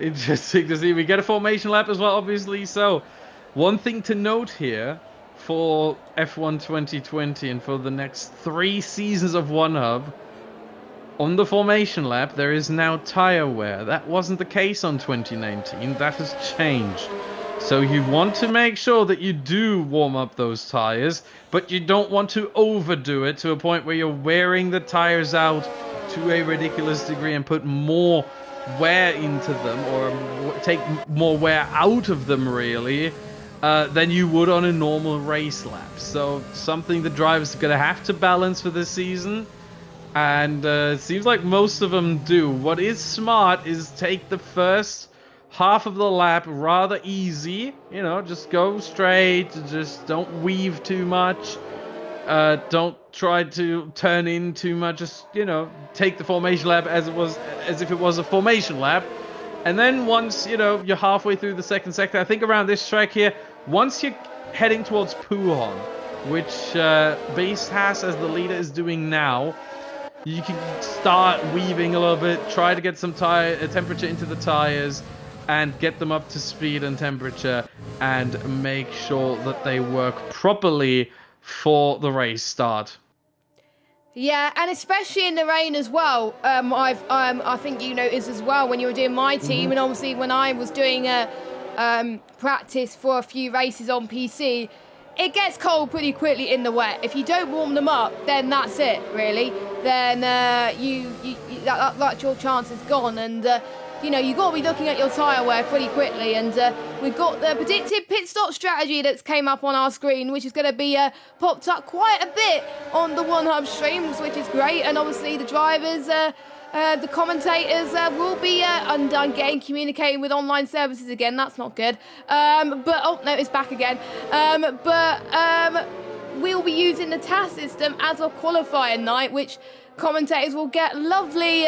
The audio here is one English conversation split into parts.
Interesting to see. We get a formation lap as well, obviously. So, one thing to note here for F1 2020 and for the next 3 seasons of OneHub, on the formation lap, there is now tire wear. That wasn't the case on 2019. That has changed. So you want to make sure that you do warm up those tires, but you don't want to overdo it to a point where you're wearing the tires out to a ridiculous degree and put more wear into them, or take more wear out of them, really, than you would on a normal race lap. So something the drivers are going to have to balance for this season. And it seems like most of them do. What is smart is take the first half of the lap rather easy. You know, just go straight. Just don't weave too much. Don't try to turn in too much. Just, you know, take the formation lap as if it was a formation lap. And then once, you know, you're halfway through the second sector, I think around this track here, once you're heading towards Pujon, which Base has as the leader is doing now, you can start weaving a little bit, try to get some temperature into the tires and get them up to speed and temperature and make sure that they work properly for the race start. Yeah, and especially in the rain as well. I think you noticed as well when you were doing my team, and obviously when I was doing practice for a few races on PC, it gets cold pretty quickly in the wet. If you don't warm them up, then that's it, really. Then that's your chance is gone, and you know, you've got to be looking at your tyre wear pretty quickly. And we've got the predicted pit stop strategy that's came up on our screen, which is going to be popped up quite a bit on the OneHub streams, which is great. And obviously the drivers, the commentators will be again communicating with online services again. That's not good. But oh no, it's back again. We'll be using the TAS system as a qualifying night, which commentators will get lovely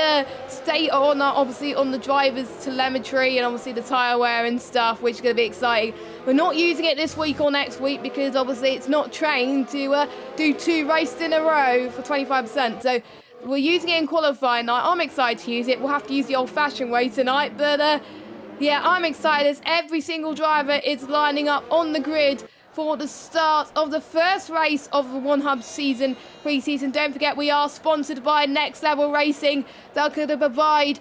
state on, obviously on the driver's telemetry and obviously the tyre wear and stuff, which is going to be exciting. We're not using it this week or next week because obviously it's not trained to do 2 races in a row for 25%. So we're using it in qualifying night. I'm excited to use it. We'll have to use the old-fashioned way tonight, but yeah, I'm excited as every single driver is lining up on the grid for the start of the first race of the OneHub season, pre-season. Don't forget, we are sponsored by Next Level Racing. They're going to provide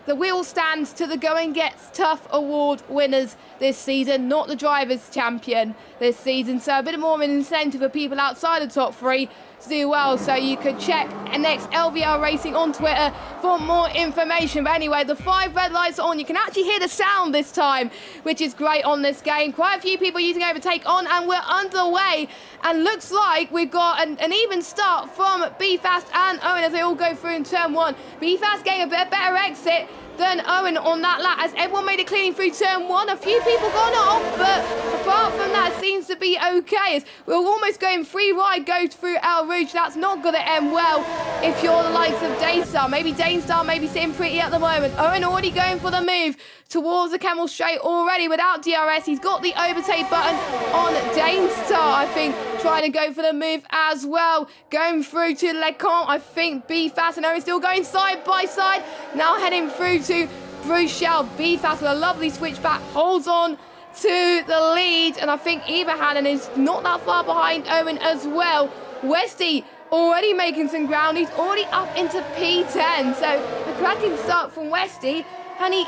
the wheel stands to the Going Gets Tough award winners this season, not the drivers' champion this season. So a bit more of an incentive for people outside the top 3 to do well. So you could check Next LVR Racing on Twitter for more information. But anyway, the 5 red lights are on. You can actually hear the sound this time, which is great on this game. Quite a few people using Overtake on, and we're underway. And looks like we've got an even start from BFast and Owen as they all go through in turn 1. BFast getting a bit better exit than Owen on that lap as everyone made it clean through turn 1. A few people gone off, but apart from that, it seems to be okay. As we're almost going 3 wide, go through El Rouge. That's not going to end well if you're the likes of Danestar. Maybe Danestar maybe sitting pretty at the moment. Owen already going for the move towards the Camel Straight already without DRS. He's got the overtake button on Danestar, I think, trying to go for the move as well. Going through to Lecomte, I think BFast and Owen still going side by side. Now heading through to Bruchel. BFast with a lovely switchback holds on to the lead, and I think Eberhanen is not that far behind Owen as well. Westy already making some ground. He's already up into P10, so the cracking start from Westy. And he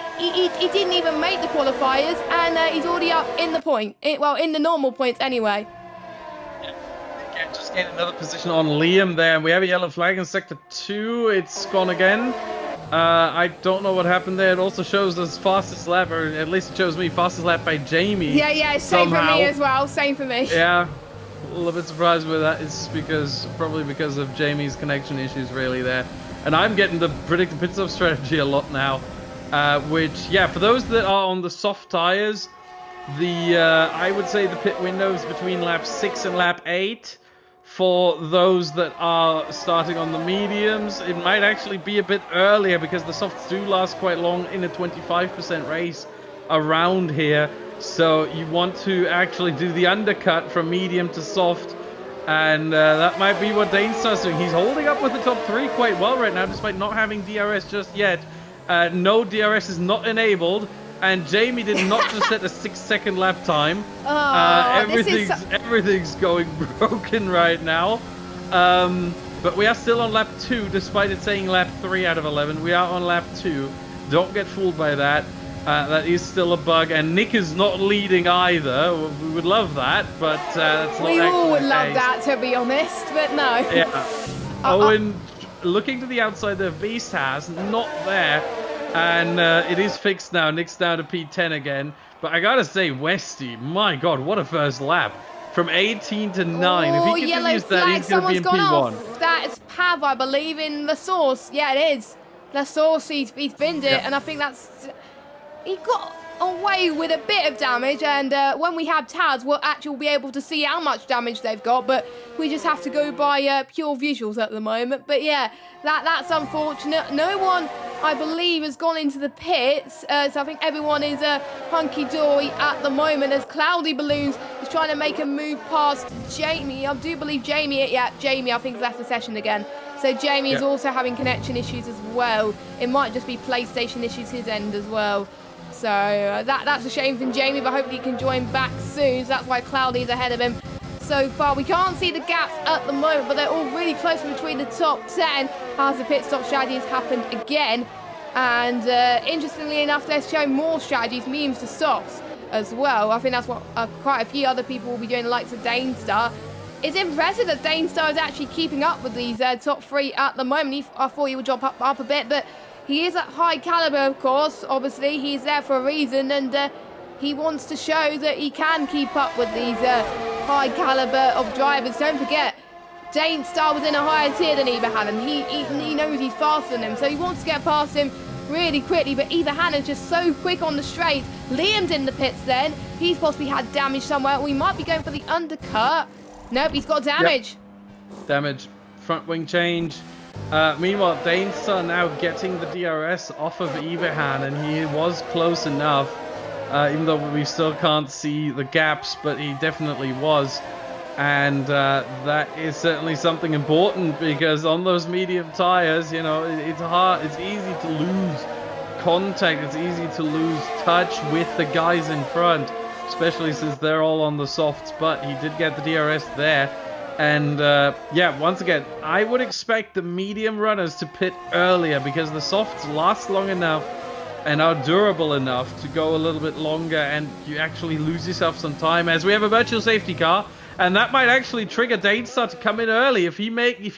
didn't even make the qualifiers, and he's already up in the point. In the normal points anyway. Yeah, just gain another position on Liam there. We have a yellow flag in sector 2. It's gone again. I don't know what happened there. It also shows us fastest lap, or at least it shows me fastest lap by Jamie. Yeah, same for me as well. Same for me. Yeah, a little bit surprised with that. It's probably because of Jamie's connection issues really there. And I'm getting the predicted pit stop strategy a lot now. Which, yeah, for those that are on the soft tires, I would say the pit windows between lap 6 and lap 8. For those that are starting on the mediums, it might actually be a bit earlier because the softs do last quite long in a 25% race around here. So you want to actually do the undercut from medium to soft, and that might be what Danestar's doing. He's holding up with the top 3 quite well right now, despite not having DRS just yet. No DRS is not enabled, and Jamie did not just set a 6-second lap time. Everything's going broken right now. But we are still on lap 2, despite it saying lap 3 out of 11. We are on lap 2. Don't get fooled by that. That is still a bug, and Nick is not leading either. We would love that, but that's not. We all would the love case. that, to be honest, but no. Yeah. Owen looking to the outside there. Beast has not there, and it is fixed now. Nick's down to P10 again. But I gotta say, Westy, my God, what a first lap. From 18 to 9. Oh, if he yellow continues that, flag, he's going to be in someone's gone P1. off. That is Pav, I believe, in the source. Yeah, it is. The source, he's binned it, and I think that's... He got away with a bit of damage, and when we have TAS, we'll actually be able to see how much damage they've got, but we just have to go by pure visuals at the moment. But yeah, that's unfortunate. No one, I believe, has gone into the pits, so I think everyone is hunky-dory at the moment as Cloudy Balloons is trying to make a move past Jamie. I do believe Jamie, I think, has left the session again. So Jamie is also having connection issues as well. It might just be PlayStation issues his end as well. So that's a shame from Jamie, but hopefully he can join back soon. So that's why Cloudy's ahead of him so far. We can't see the gaps at the moment, but they're all really close between the top 10 as the pit stop strategy has happened again. And interestingly enough, they're showing more strategies, memes to softs as well. I think that's what quite a few other people will be doing, the likes of Danestar. It's impressive that Danestar is actually keeping up with these top 3 at the moment. I thought he would drop up a bit, but he is at high caliber, of course. Obviously, he's there for a reason, and he wants to show that he can keep up with these high caliber of drivers. Don't forget, Danestar was in a higher tier than Eva Hannon. He knows he's faster than him, so he wants to get past him really quickly, but Eva Hannon's just so quick on the straight. Liam's in the pits then. He's possibly had damage somewhere. We might be going for the undercut. Nope, he's got damage. Yep. Damage. Front wing change. Meanwhile, Danestar now getting the DRS off of Ivahan, and he was close enough, even though we still can't see the gaps, but he definitely was. And that is certainly something important, because on those medium tires, you know, it's hard, it's easy to lose contact, it's easy to lose touch with the guys in front, especially since they're all on the softs, but he did get the DRS there. And yeah, once again, I would expect the medium runners to pit earlier, because the softs last long enough and are durable enough to go a little bit longer, and you actually lose yourself some time, as we have a virtual safety car. And that might actually trigger Danestar to come in early if he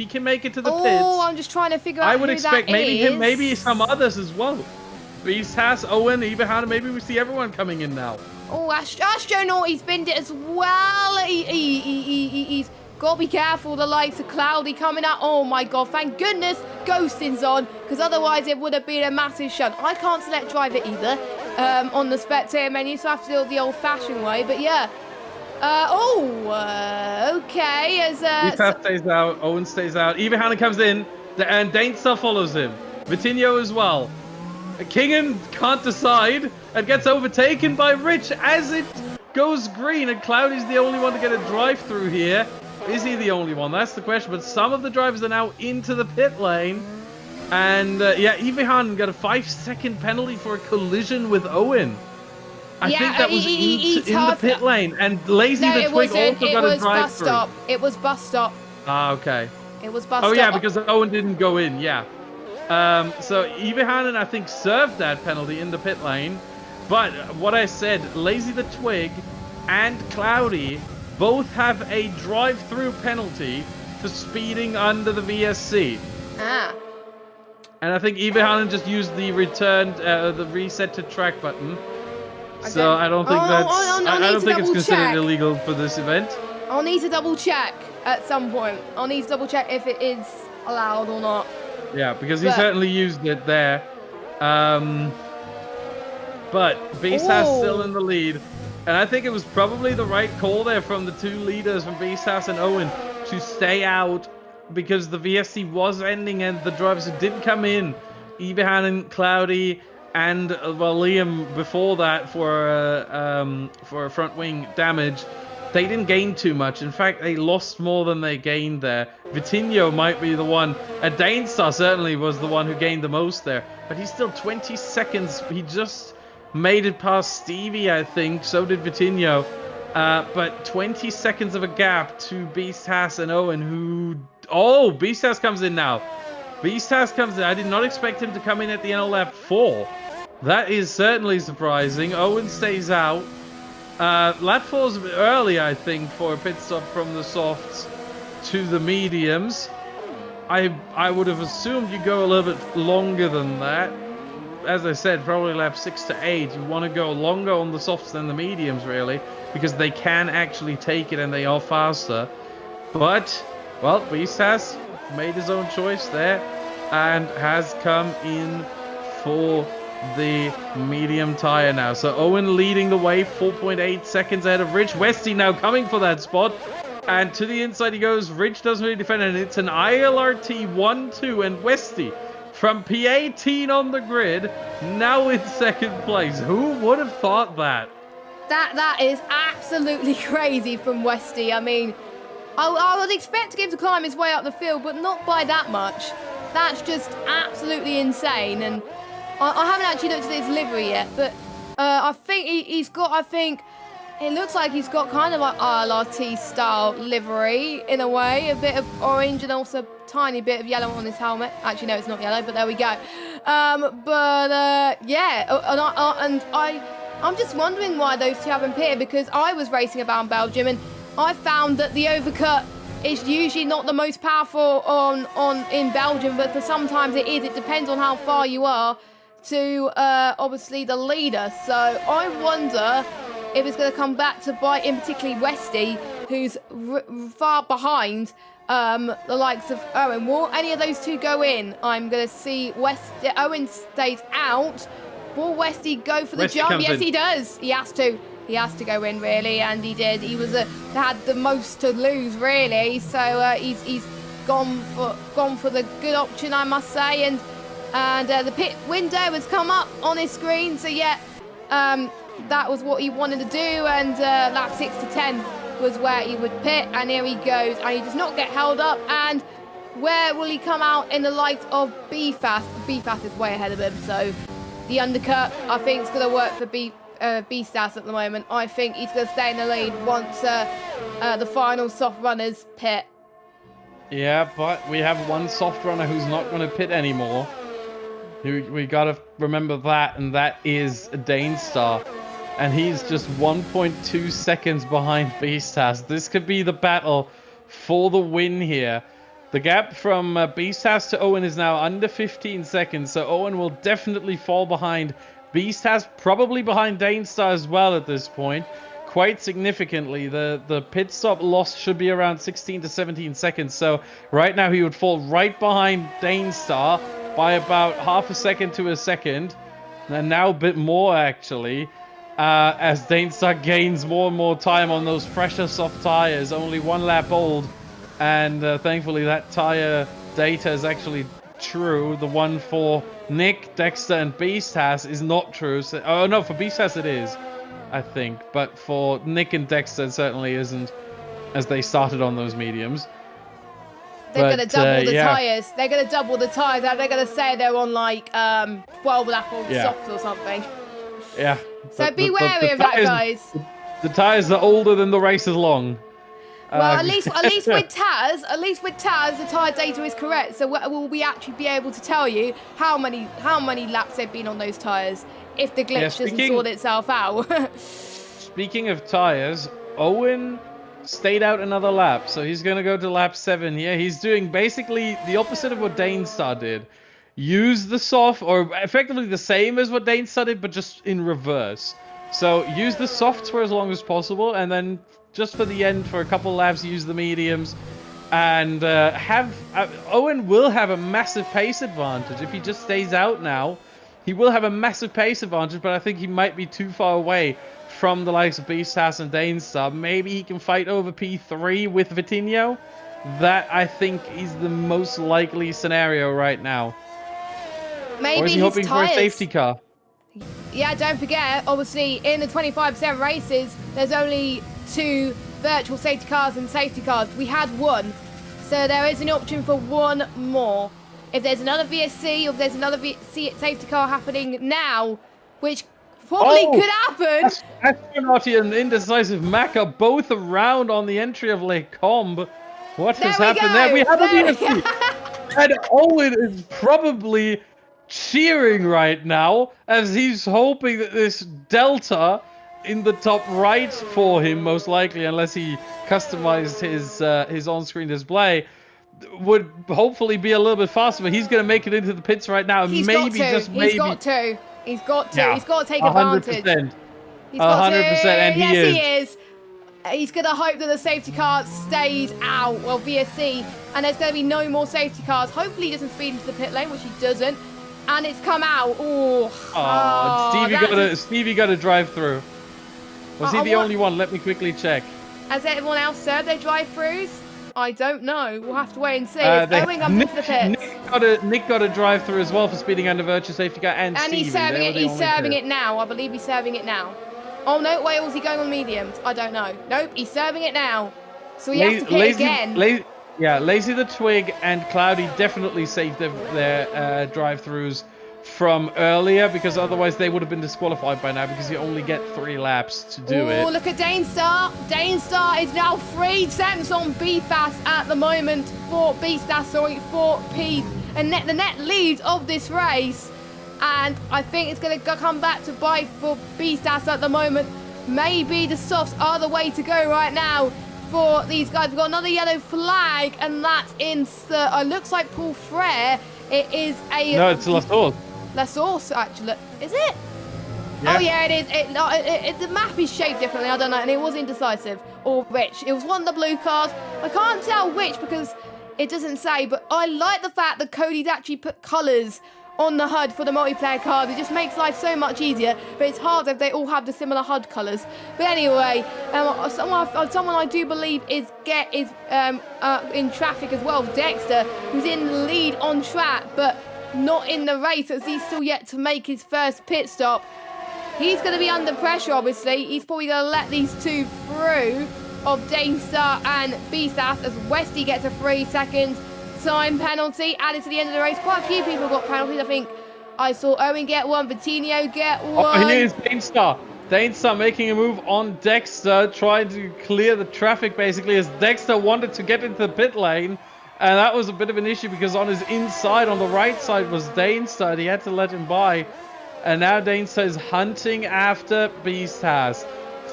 can make it to the pits. Oh, I'm just trying to figure out I would who expect that maybe is. him, maybe some others as well. Beast has Owen, Ivahan, maybe we see everyone coming in now. Oh, Astronauts binned it as well. He's got to be careful. The likes of Cloudy coming out. Oh my God! Thank goodness Ghosting's on, because otherwise it would have been a massive shunt. I can't select driver either on the spectator menu, so I have to do it the old-fashioned way. But yeah. Okay. As Ivahan stays out, Owen stays out. Ivahan comes in, and Danestar follows him. Vitinho as well. Kingan can't decide and gets overtaken by Rich as it goes green, and Cloudy's the only one to get a drive through here. Is he the only one? That's the question. But some of the drivers are now into the pit lane, and yeah, Ivahan got a 5-second penalty for a collision with Owen. I think that was in the pit lane, and Lazy the Twig also got a drive through. It was bus stop. Ah, okay. It was bus stop. Oh yeah, because Owen didn't go in. Yeah. So Ivahan, I think, served that penalty in the pit lane. But what I said, Lazy the Twig and Cloudy both have a drive-through penalty for speeding under the VSC. Ah. And I think Ivahan just used the the reset to track button. So I don't think I don't think it's considered illegal for this event. I'll need to double check at some point. I'll need to double check if it is allowed or not. Yeah, because he certainly used it there. But Beasthouse still in the lead. And I think it was probably the right call there from the two leaders, from Beasthouse and Owen, to stay out, because the VSC was ending and the drivers who didn't come in, Ivahan and Cloudy, and well, Liam before that for a front wing damage, they didn't gain too much. In fact, they lost more than they gained there. Vitinho might be the one, and Danestar certainly was the one who gained the most there, but he's still 20 seconds. He just made it past Stevie, I think. So did Vitinho. But 20 seconds of a gap to Beastas and Owen, who... Oh, Beastas comes in now. Beastas comes in. I did not expect him to come in at the end of lap 4. That is certainly surprising. Owen stays out. Lap 4 is a bit early, I think, for a pit stop from the softs to the mediums. I would have assumed you go a little bit longer than that. As I said, probably lap 6 to 8. You want to go longer on the softs than the mediums, really, because they can actually take it and they are faster. But, well, Beast has made his own choice there and has come in for the medium tire now. So Owen leading the way, 4.8 seconds ahead of Rich. Westy now coming for that spot. And to the inside he goes. Rich doesn't really defend, and it's an ILRT 1-2, and Westy from P18 on the grid, now in second place. Who would have thought that? That is absolutely crazy from Westy. I mean, I would expect him to climb his way up the field, but not by that much. That's just absolutely insane. And I haven't actually looked at his livery yet, but I think he's got, it looks like he's got kind of like RLRT style livery in a way, a bit of orange and also a tiny bit of yellow on his helmet. Actually, no, it's not yellow, but there we go. Yeah, and I'm just wondering why those two haven't pitted, because I was racing about Belgium and I found that the overcut is usually not the most powerful in Belgium, but for sometimes it is. It depends on how far you are to obviously the leader. So I wonder if it's going to come back to bite in, particularly Westy, who's far behind the likes of Owen. Will any of those two go in? I'm going to see Owen stays out. Will Westy go for the jump? Yes, he does. He has to. He has to go in, really, and he did. He had the most to lose, really. So he's gone for the good option, I must say. And the pit window has come up on his screen. So yeah, that was what he wanted to do. And lap 6 to 10 was where he would pit. And here he goes. And he does not get held up. And where will he come out in the light of BFAS? BFAS is way ahead of him. So the undercut, I think, is going to work for B-Stats at the moment. I think he's going to stay in the lead once the final soft runners pit. Yeah, but we have one soft runner who's not going to pit anymore. We got to remember that, and that is Danestar. And he's just 1.2 seconds behind Beastas. This could be the battle for the win here. The gap from Beastas to Owen is now under 15 seconds, so Owen will definitely fall behind. Beastas probably behind Danestar as well at this point, quite significantly. The pit stop loss should be around 16 to 17 seconds, so right now he would fall right behind Danestar by about half a second to a second, and now a bit more actually, as Danestar gains more and more time on those fresher soft tires, only 1 lap old. And thankfully that tire data is actually true. The one for Nick, Dexter, and Beastas is not true. So, oh no, for Beastas it is, I think. But for Nick and Dexter it certainly isn't, as they started on those mediums. They're going to double the tires. They're going to double the tires. They're going to say they're on like 12 lap old softs or something. Yeah. So be wary of that, guys. The tires are older than the race is long. Well, at least with Taz, the tire data is correct. So will we actually be able to tell you how many laps they've been on those tires if the glitch doesn't sort itself out? Speaking of tires, Owen stayed out another lap, so he's gonna go to lap 7 here. He's doing basically the opposite of what Danestar did. Use the soft, or effectively the same as what Danestar did, but just in reverse. So use the softs for as long as possible, and then just for the end, for a couple laps, use the mediums, and Owen will have a massive pace advantage if he just stays out now. He will have a massive pace advantage, but I think he might be too far away from the likes of Beastas and Danestar. Maybe he can fight over P3 with Vitinho. That, I think, is the most likely scenario right now. Maybe or is he hoping for a safety car? Yeah, don't forget, obviously, in the 25% races, there's only 2 virtual safety cars and safety cars. We had 1, so there is an option for 1 more. If there's another VSC or if there's another safety car happening now, which probably could happen. Astronauty and Indecisive Mac are both around on the entry of Les Combes. What has happened there? We have a DSC. And Owen is probably cheering right now as he's hoping that this Delta in the top right for him, most likely, unless he customized his on-screen display, would hopefully be a little bit faster, but he's going to make it into the pits right now. He's got to. He's got to. Yeah, He's got to take advantage. 100%. He's got 100%, to. and yes, he is. He's going to hope that the safety car stays out of VSC, and there's going to be no more safety cars. Hopefully he doesn't speed into the pit lane, which he doesn't, and it's come out. Stevie got to drive through. Was he the only one? Let me quickly check. Has everyone else served their drive-throughs? I don't know. We'll have to wait and see. Owen comes into the pits. Nick got a drive-through as well for speeding under virtue safety car, and Stevie. He's serving it. He's serving it now. I believe he's serving it now. Oh no! Wait, was he going on mediums? I don't know. Nope, he's serving it now. So he has to pit again. Lazy the Twig and Cloudy definitely saved their drive-throughs from earlier, because otherwise they would have been disqualified by now, because you only get 3 laps to do it. Oh, look at Danestar. Danestar is now 3 seconds on BFAS at the moment for P and the net lead of this race. And I think it's going to come back to bite for B-Stats at the moment. Maybe the softs are the way to go right now for these guys. We've got another yellow flag, and that's in, looks like Paul Frere. It is a... No, it's La Source. La Source, actually. Is it? Yeah. Oh, yeah, it is. The map is shaped differently. I don't know. And it was Indecisive or Rich. It was one of the blue cars. I can't tell which because it doesn't say, but I like the fact that Cody's actually put colours on the HUD for the multiplayer cars. It just makes life so much easier, but it's hard if they all have the similar HUD colours. But anyway, someone I do believe is in traffic as well, Dexter, who's in the lead on track, but not in the race, as he's still yet to make his first pit stop. He's going to be under pressure, obviously. He's probably going to let these two through of Danestar and BSAF as Westy gets a 3 seconds time penalty added to the end of the race. Quite a few people got penalties. I think I saw Owen get one, Vitinho get one. Oh, here's Danestar. Danestar making a move on Dexter, trying to clear the traffic basically, as Dexter wanted to get into the pit lane. And that was a bit of an issue because on his inside, on the right side, was Danestar. And he had to let him by. And now Danestar is hunting after Beast has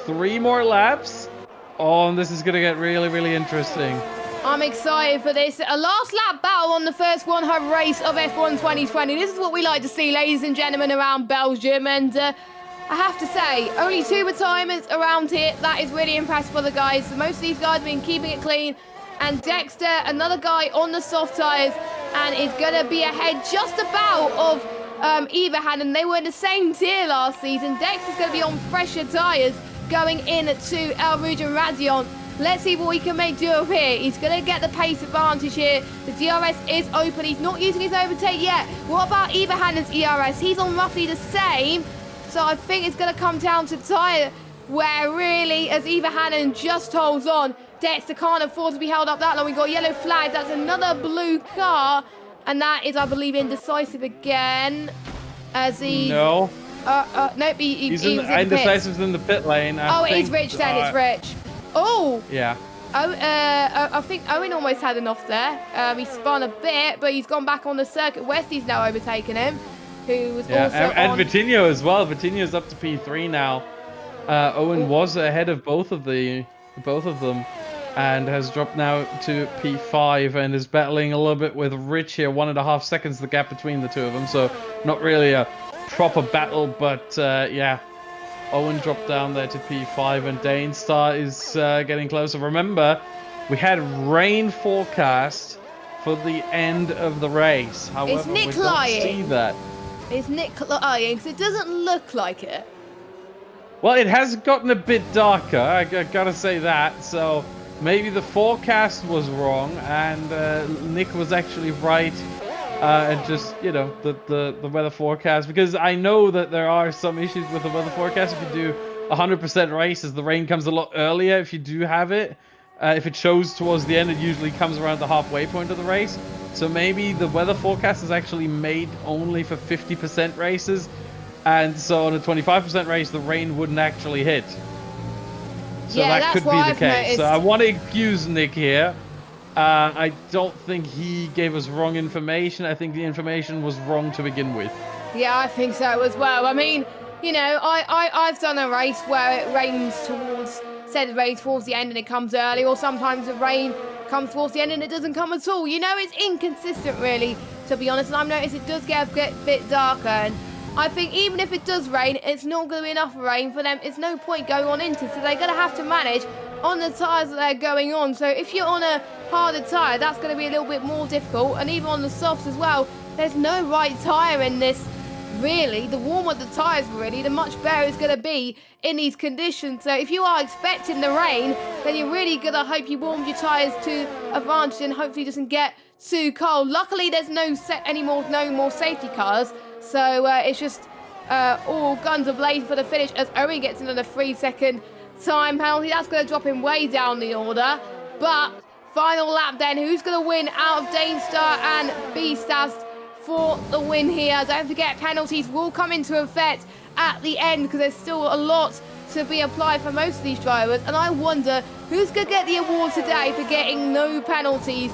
3 more laps. Oh, and this is going to get really, really interesting. I'm excited for this. A last lap battle on the first OneHub race of F1 2020. This is what we like to see, ladies and gentlemen, around Belgium. And I have to say, only 2 retirements around here. That is really impressive for the guys. Most of these guys have been keeping it clean. And Dexter, another guy on the soft tyres, and is going to be ahead just about of Everhand. They were in the same tier last season. Dexter's going to be on fresher tyres going into El Rouge and Radion. Let's see what we can make do of here. He's going to get the pace advantage here. The DRS is open. He's not using his overtake yet. What about Everhanden's ERS? He's on roughly the same. So I think it's going to come down to tyre, where really, as Everhanden just holds on, Dexter can't afford to be held up that long. We've got yellow flag. That's another blue car. And that is, I believe, Indecisive again. As he... No. Nope, he's Indecisive's in the pit lane. It is Rich then. It's Rich. Oh! Yeah. I think Owen almost had enough there. He spun a bit, but he's gone back on the circuit. Westy's now overtaken him, who was also and Vitinho as well. Vitinho's up to P3 now. Owen was ahead of both of them, and has dropped now to P5 and is battling a little bit with Rich here. 1.5 seconds the gap between the two of them, so not really a proper battle, but yeah. Owen dropped down there to P5, and Danestar is getting closer. Remember, we had rain forecast for the end of the race. However, we don't see that. Is Nick lying? Because it doesn't look like it. Well, it has gotten a bit darker, I gotta say that. So maybe the forecast was wrong, and Nick was actually right. And just, you know, the weather forecast, because I know that there are some issues with the weather forecast. If you do 100% races, the rain comes a lot earlier if you do have it. If it shows towards the end, it usually comes around the halfway point of the race. So maybe the weather forecast is actually made only for 50% races. And so on a 25% race, the rain wouldn't actually hit. So Yeah, that could be the case. So I want to excuse Nick here. I don't think he gave us wrong information. I think the information was wrong to begin with. Yeah, I think so as well. I mean, you know, I've done a race where it rains towards the end and it comes early, or sometimes the rain comes towards the end and it doesn't come at all. You know, it's inconsistent, really, to be honest. And I've noticed it does get a bit darker. And I think even if it does rain, it's not going to be enough rain for them. It's no point going on into, so they're going to have to manage on the tyres that they're going on. So if you're on a harder tyre, that's going to be a little bit more difficult. And even on the softs as well, there's no right tyre in this. Really, the warmer the tyres, really, the much better it's going to be in these conditions. So if you are expecting the rain, then you're really going to hope you warm your tyres to advantage and hopefully it doesn't get too cold. Luckily, there's no more safety cars, so it's just all guns ablaze for the finish as Owen gets another 3-second time penalty. That's going to drop him way down the order. But final lap then, who's going to win out of Danestar and Beastas for the win here? Don't forget, penalties will come into effect at the end because there's still a lot to be applied for most of these drivers. And I wonder who's going to get the award today for getting no penalties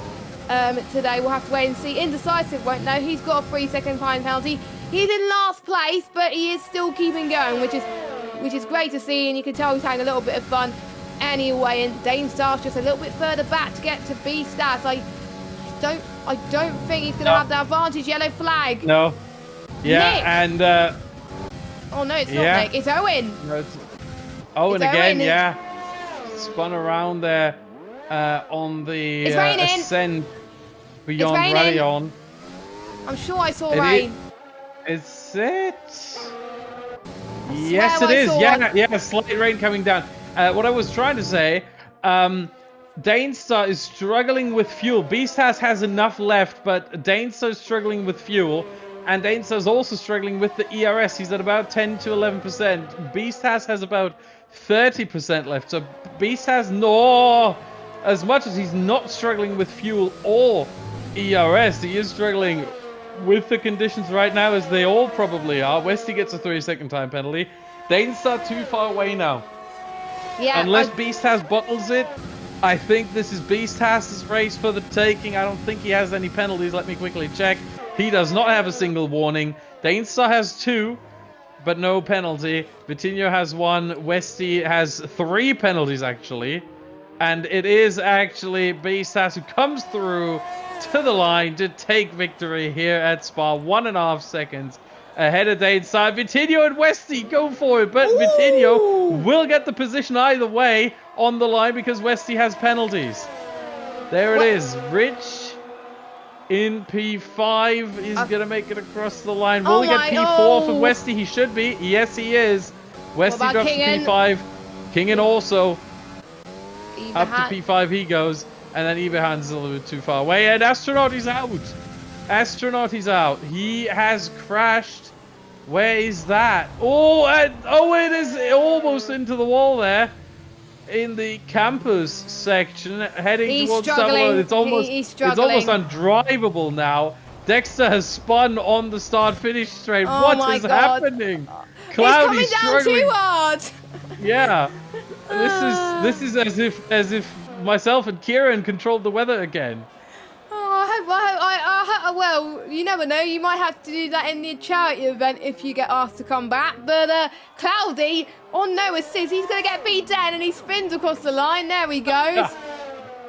today. We'll have to wait and see. Indecisive won't know. He's got a 3-second time penalty. He's in last place, but he is still keeping going, which is great to see. And you can tell he's having a little bit of fun anyway. And Danestar's just a little bit further back to get to B-Stats. I don't think he's going to have the advantage. Yellow flag. No. Yeah, Nick. and... oh, no, it's not Nick. It's Owen. No, it's Owen again, yeah. Spun around there on the ascent beyond Rayon. I'm sure I saw rain. Is it? Yes, it is. Yeah, slight rain coming down. What I was trying to say... Danestar is struggling with fuel. Beastas has enough left, but Danestar is struggling with fuel. And Danestar is also struggling with the ERS. He's at about 10 to 11%. Beastas has about 30% left. So Beastas, no, as much as he's not struggling with fuel or ERS, he is struggling with the conditions right now, as they all probably are. Westy gets a 3-second time penalty. Danestar too far away now. Yeah. Unless Beastas bottles it, I think this is Beastas' race for the taking. I don't think he has any penalties. Let me quickly check. He does not have a single warning. Danestar has 2, but no penalty. Vitinho has 1. Westy has 3 penalties, actually. And it is actually Beastas who comes through to the line to take victory here at Spa. 1.5 seconds ahead of Danestar. Vitinho and Westy go for it, but Vitinho will get the position either way on the line because Westy has penalties. There it is. Rich in P5 is going to make it across the line. Will he get P4 for Westy? He should be. Yes, he is. Westy drops to P5. Kingen also. Up to P5 he goes. And then Ibehan's a little bit too far away. And Astronaut is out. Astronaut is out. He has crashed. Where is that? Oh, and it is almost into the wall there. In the campus section, heading towards Dublin. It's almost undrivable now. Dexter has spun on the start-finish straight. What is happening? Cloudy's struggling. Too hard. Yeah, this is as if myself and Kieran controlled the weather again. Well, you never know. You might have to do that in the charity event if you get asked to come back. But Cloudy on no assist. He's going to get beat down and he spins across the line. There he goes.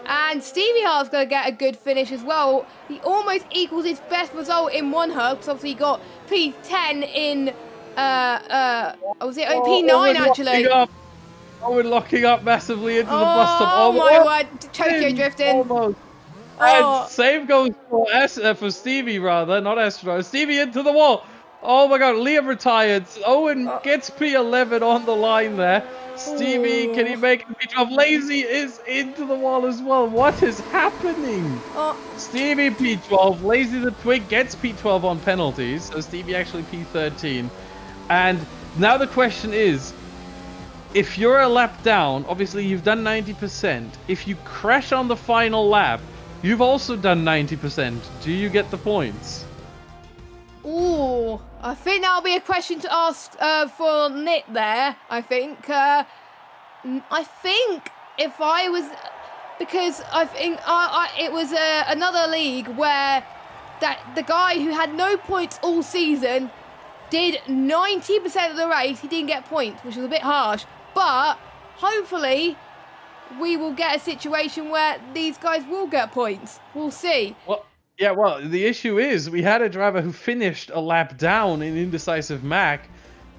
And Stevie Hart's going to get a good finish as well. He almost equals his best result in OneHub because obviously he got P10 in P9 actually. We're locking up massively into the bus stop. Oh my word, Tokyo drifting. Almost. And same goes for Stevie, rather, not Astronaut. Stevie into the wall. Oh my god, Liam retired. Owen gets P11 on the line there. Stevie, can he make it P12? Lazy is into the wall as well. What is happening? Stevie P12. Lazy the Twig gets P12 on penalties. So Stevie actually P13. And now the question is, if you're a lap down, obviously you've done 90%. If you crash on the final lap, you've also done 90%. Do you get the points? Ooh, Oh, I think that'll be a question to ask for Nick there. I think if I was, because I think it was another league where the guy who had no points all season did 90% of the race. He didn't get points, which was a bit harsh. But hopefully we will get a situation where these guys will get points. We'll see. Well, yeah, well, the issue is we had a driver who finished a lap down in Indecisive Mac,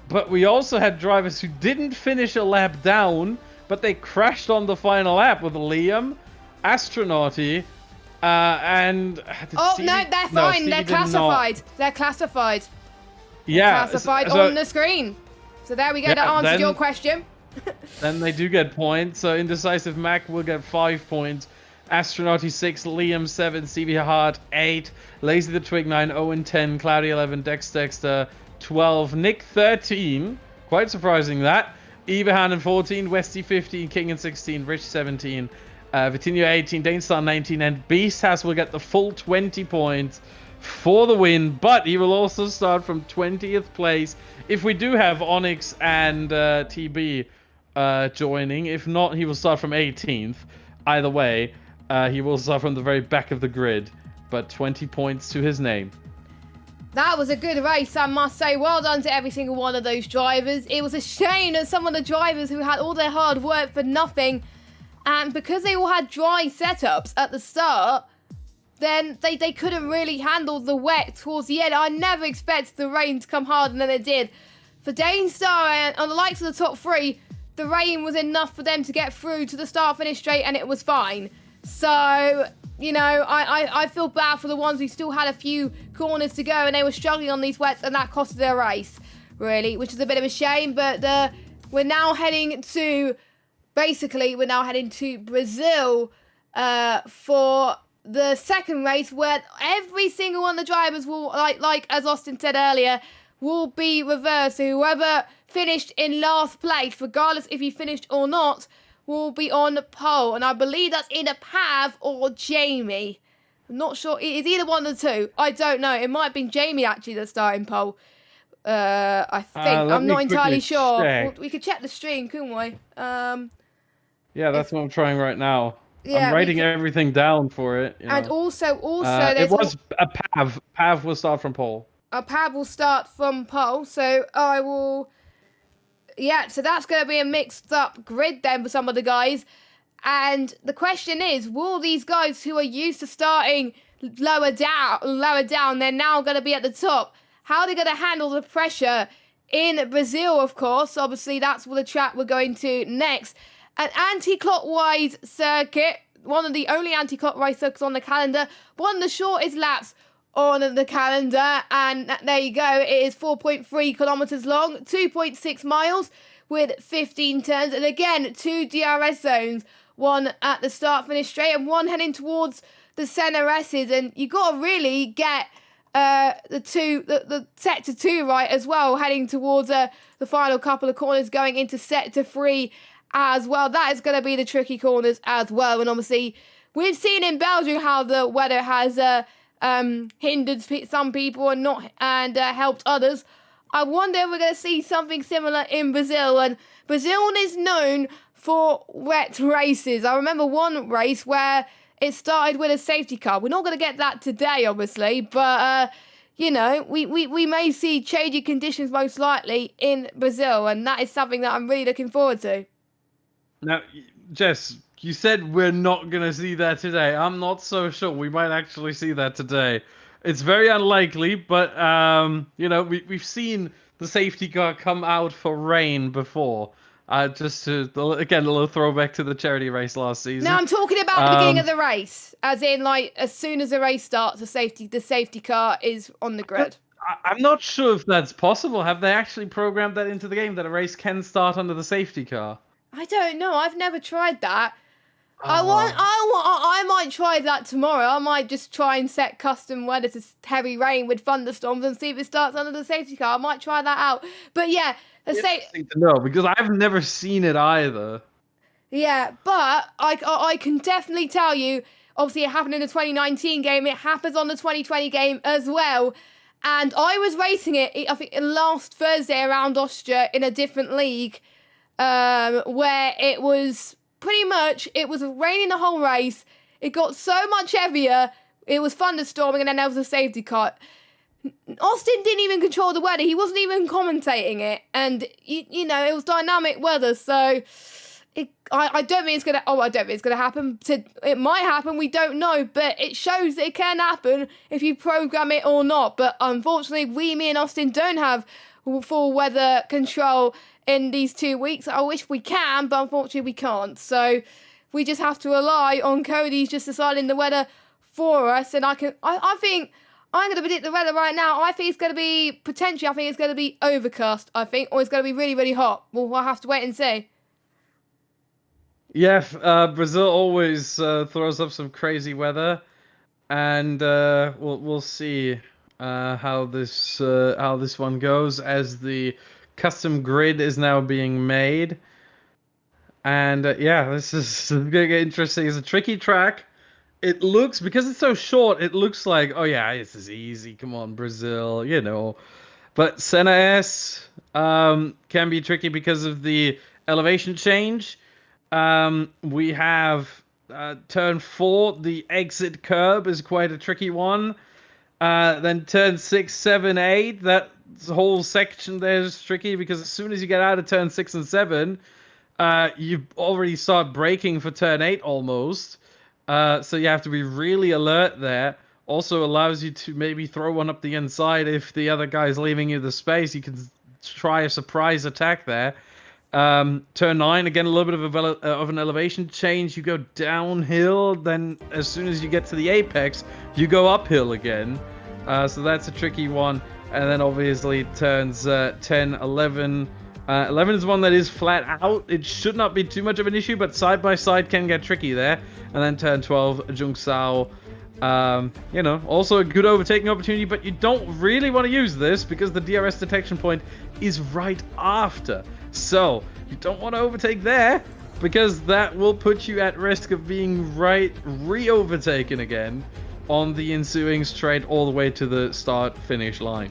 but we also had drivers who didn't finish a lap down, but they crashed on the final lap with Liam, Astronauty, and... Oh, no, they're fine. They're classified. They're classified. Yeah. Classified on the screen. So there we go. Yeah, that answered your question. Then they do get points. So Indecisive Mac will get 5 points. Astronauty 6, Liam 7, CV Hart 8, Lazy the Twig 9, Owen 10, Cloudy 11, Dexter 12, Nick 13. Quite surprising that. Eberhan 14, Westy 15, King 16, Rich 17, Vitinho 18, Danestar 19, and Beasthouse will get the full 20 points for the win, but he will also start from 20th place if we do have Onyx and TB joining. If not, he will start from 18th. Either way, he will start from the very back of the grid, but 20 points to his name. That was a good race, I must say. Well done to every single one of those drivers. It was a shame that some of the drivers who had all their hard work for nothing, and because they all had dry setups at the start, then they couldn't really handle the wet towards the end. I never expected the rain to come harder than it did. For Danestar and on the likes of the top three, the rain was enough for them to get through to the start-finish straight, and it was fine. So, you know, I feel bad for the ones who still had a few corners to go, and they were struggling on these wets, and that costed their race, really, which is a bit of a shame. But we're now heading to, basically, we're now heading to Brazil for the second race, where every single one of the drivers will, like as Austin said earlier, will be reversed. So whoever finished in last place, regardless if he finished or not, will be on pole. And I believe that's either Pav or Jamie. I'm not sure. It's either one of the two. I don't know. It might have been Jamie, actually, that's starting pole. I think. I'm not entirely sure. Well, we could check the stream, couldn't we? Yeah, that's what I'm trying right now. Yeah, I'm writing everything down for it. And know. also, it was a Pav. Pav will start from pole. A Pav will start from pole, so I will... Yeah, so that's going to be a mixed up grid then for some of the guys. And the question is, will these guys who are used to starting lower down, they're now going to be at the top? How are they going to handle the pressure in Brazil, of course? Obviously, that's the track we're going to next. An anti-clockwise circuit, one of the only anti-clockwise circuits on the calendar, one of the shortest laps on the calendar, and there you go. It is 4.3 kilometers long, 2.6 miles with 15 turns, and again, 2 DRS zones, one at the start finish straight and one heading towards the center S's, and you got to really get the sector 2 right as well, heading towards the final couple of corners, going into sector 3 as well. That is going to be the tricky corners as well. And obviously, we've seen in Belgium how the weather has hindered some people and helped others. I wonder if we're going to see something similar in Brazil. And Brazil is known for wet races. I remember one race where it started with a safety car. We're not going to get that today, obviously, but you know, we may see changing conditions most likely in Brazil, and that is something that I'm really looking forward to. Now, Jess, you said we're not going to see that today. I'm not so sure. We might actually see that today. It's very unlikely, but, you know, we've seen the safety car come out for rain before. Just to, again, a little throwback to the charity race last season. No, I'm talking about the beginning of the race. As in, like, as soon as the race starts, the safety car is on the grid. I'm not sure if that's possible. Have they actually programmed that into the game, that a race can start under the safety car? I don't know. I've never tried that. I might try that tomorrow. I might just try and set custom weather to heavy rain with thunderstorms and see if it starts under the safety car. I might try that out. But yeah, interesting to know, because I've never seen it either. Yeah, but I can definitely tell you, obviously it happened in the 2019 game. It happens on the 2020 game as well. And I was racing it, I think, last Thursday around Austria in a different league, where it was pretty much, it was raining the whole race. It got so much heavier. It was thunderstorming, and then there was a safety car. Austin didn't even control the weather. He wasn't even commentating it. And, you know, it was dynamic weather. So I don't think it's going to... Oh, I don't think it's going to happen. It might happen. We don't know. But it shows that it can happen if you program it or not. But unfortunately, me and Austin don't have full weather control in these 2 weeks. I wish we can, but unfortunately we can't. So we just have to rely on Cody's just deciding the weather for us. And I think... I'm going to predict the weather right now. I think it's going to be, potentially, I think it's going to be overcast, or it's going to be really, really hot. We'll have to wait and see. Yeah, Brazil always throws up some crazy weather, and we'll see how this one goes as the custom grid is now being made. And yeah, this is going to get interesting. It's a tricky track. It looks, because it's so short, it looks like, oh yeah, this is easy. Come on, Brazil, you know. But Senna S can be tricky because of the elevation change. We have turn 4, the exit curb is quite a tricky one. Then turn 6, 7, 8, that whole section there is tricky because as soon as you get out of turn 6 and 7, you already start braking for turn 8 almost. So you have to be really alert there. Also allows you to maybe throw one up the inside if the other guy's leaving you the space. You can try a surprise attack there. Turn 9, again, a little bit of an elevation change. You go downhill, then as soon as you get to the apex, you go uphill again. So that's a tricky one. And then obviously turns 10, 11... 11 is one that is flat out. It should not be too much of an issue, but side by side can get tricky there. And then turn 12, Jungsao. You know, also a good overtaking opportunity, but you don't really want to use this because the DRS detection point is right after. So you don't want to overtake there because that will put you at risk of being re-overtaken again on the ensuing straight all the way to the start-finish line.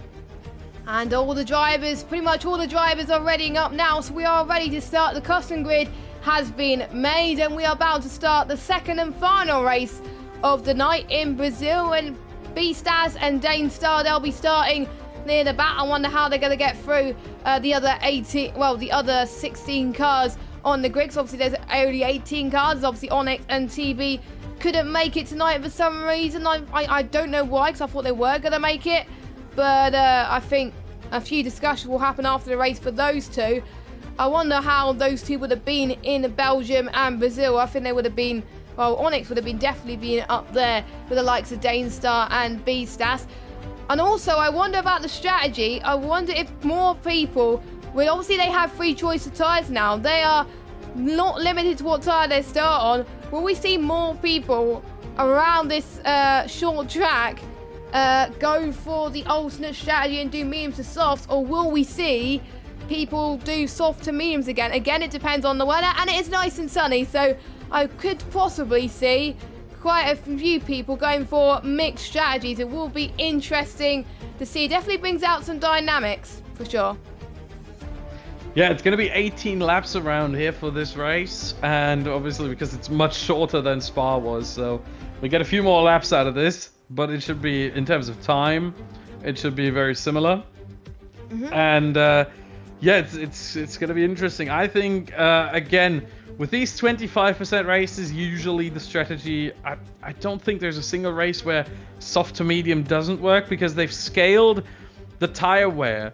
And all the drivers, pretty much all the drivers are readying up now, so we are ready to start. The custom grid has been made and we are about to start the second and final race of the night in Brazil. And B-Stas and Dane Star, they'll be starting near the back. I wonder how they're going to get through the other 16 cars on the grid. So obviously there's only 18 cars. Obviously Onyx and TB couldn't make it tonight for some reason. I don't know why, because I thought they were going to make it. But I think a few discussions will happen after the race for those two. I wonder how those two would have been in Belgium and Brazil. I think they would have been, well, Onyx would have been definitely been up there with the likes of Danestar and B-Stas. And also, I wonder about the strategy. I wonder if more people, well, obviously they have free choice of tyres now. They are not limited to what tyre they start on. Will we see more people around this short track go for the alternate strategy and do mediums to softs, or will we see people do soft to mediums again? Again, it depends on the weather, and it is nice and sunny, so I could possibly see quite a few people going for mixed strategies. It will be interesting to see. It definitely brings out some dynamics, for sure. Yeah, it's going to be 18 laps around here for this race, and obviously because it's much shorter than Spa was, so we get a few more laps out of this. But it should be, in terms of time, it should be very similar. Mm-hmm. And yeah, it's going to be interesting. I think, again, with these 25% races, usually the strategy, I don't think there's a single race where soft to medium doesn't work because they've scaled the tire wear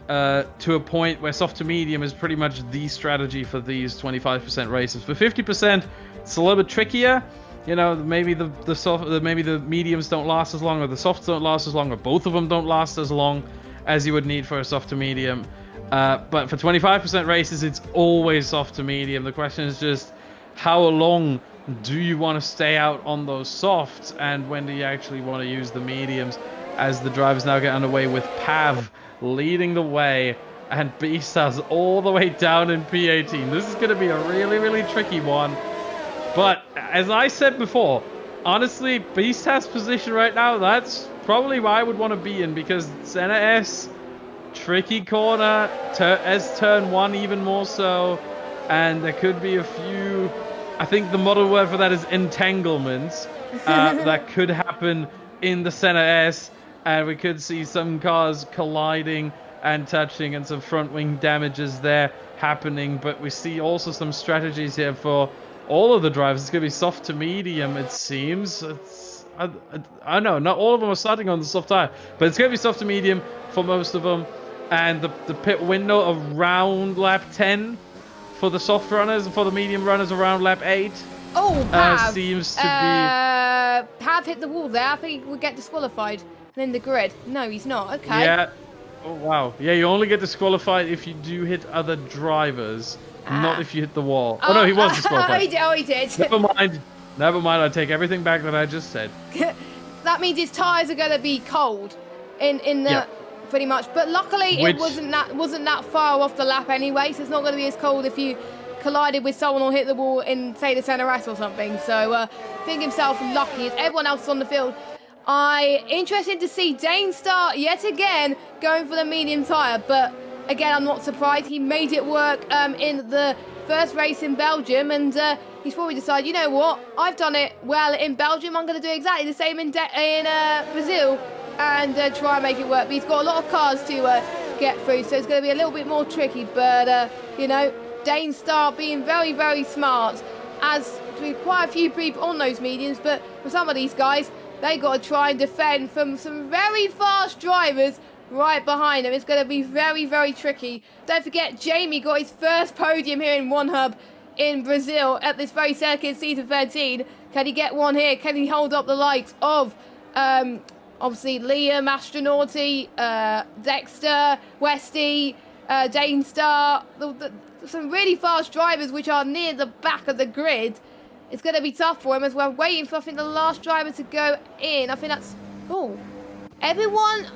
to a point where soft to medium is pretty much the strategy for these 25% races. For 50%, it's a little bit trickier. You know, maybe maybe the mediums don't last as long, or the softs don't last as long, or both of them don't last as long as you would need for a soft to medium. But for 25% races, it's always soft to medium. The question is just how long do you want to stay out on those softs, and when do you actually want to use the mediums? As the drivers now get underway with Pav leading the way and B-Stars all the way down in P18. This is going to be a really, really tricky one. But as I said before, honestly, Beast has position right now. That's probably why I would want to be in, because Senna S, tricky corner, as turn 1 even more so, and there could be a few. I think the model word for that is entanglements. That could happen in the Senna S, and we could see some cars colliding and touching, and some front wing damages there happening. But we see also some strategies here for all of the drivers. It's going to be soft to medium, it seems. I know, not all of them are starting on the soft tire, but it's going to be soft to medium for most of them. And the pit window around lap 10 for the soft runners, and for the medium runners around lap 8. Oh, Pav. Seems to be... Pav hit the wall there. I think he would get disqualified. And in the grid. No, he's not. Okay. Yeah. Oh, wow. Yeah, you only get disqualified if you do hit other drivers, not if you hit the wall. Oh, no, he was disqualified. He did. Never mind. Never mind. I take everything back that I just said. That means his tyres are going to be cold in the... Pretty much, but luckily it wasn't that far off the lap anyway, so it's not going to be as cold if you collided with someone or hit the wall in, say, the Senna S or something. So think himself lucky as everyone else on the field. Interested to see Dane start yet again going for the medium tyre, but again, I'm not surprised. He made it work in the first race in Belgium, and he's probably decided, you know what, I've done it well in Belgium, I'm going to do exactly the same in Brazil, and try and make it work. But he's got a lot of cars to get through, so it's going to be a little bit more tricky. But, you know, Dane Starr being very, very smart, as to quite a few people on those mediums. But for some of these guys, they got to try and defend from some very fast drivers right behind them. It's going to be very, very tricky. Don't forget, Jamie got his first podium here in OneHub in Brazil at this very circuit, season 13. Can he get one here? Can he hold up the likes of... obviously, Liam, Astronauty, Dexter, Westy, Dane Star, some really fast drivers which are near the back of the grid. It's going to be tough for him as we're waiting for, I think, the last driver to go in. I think that's... Oh, everyone's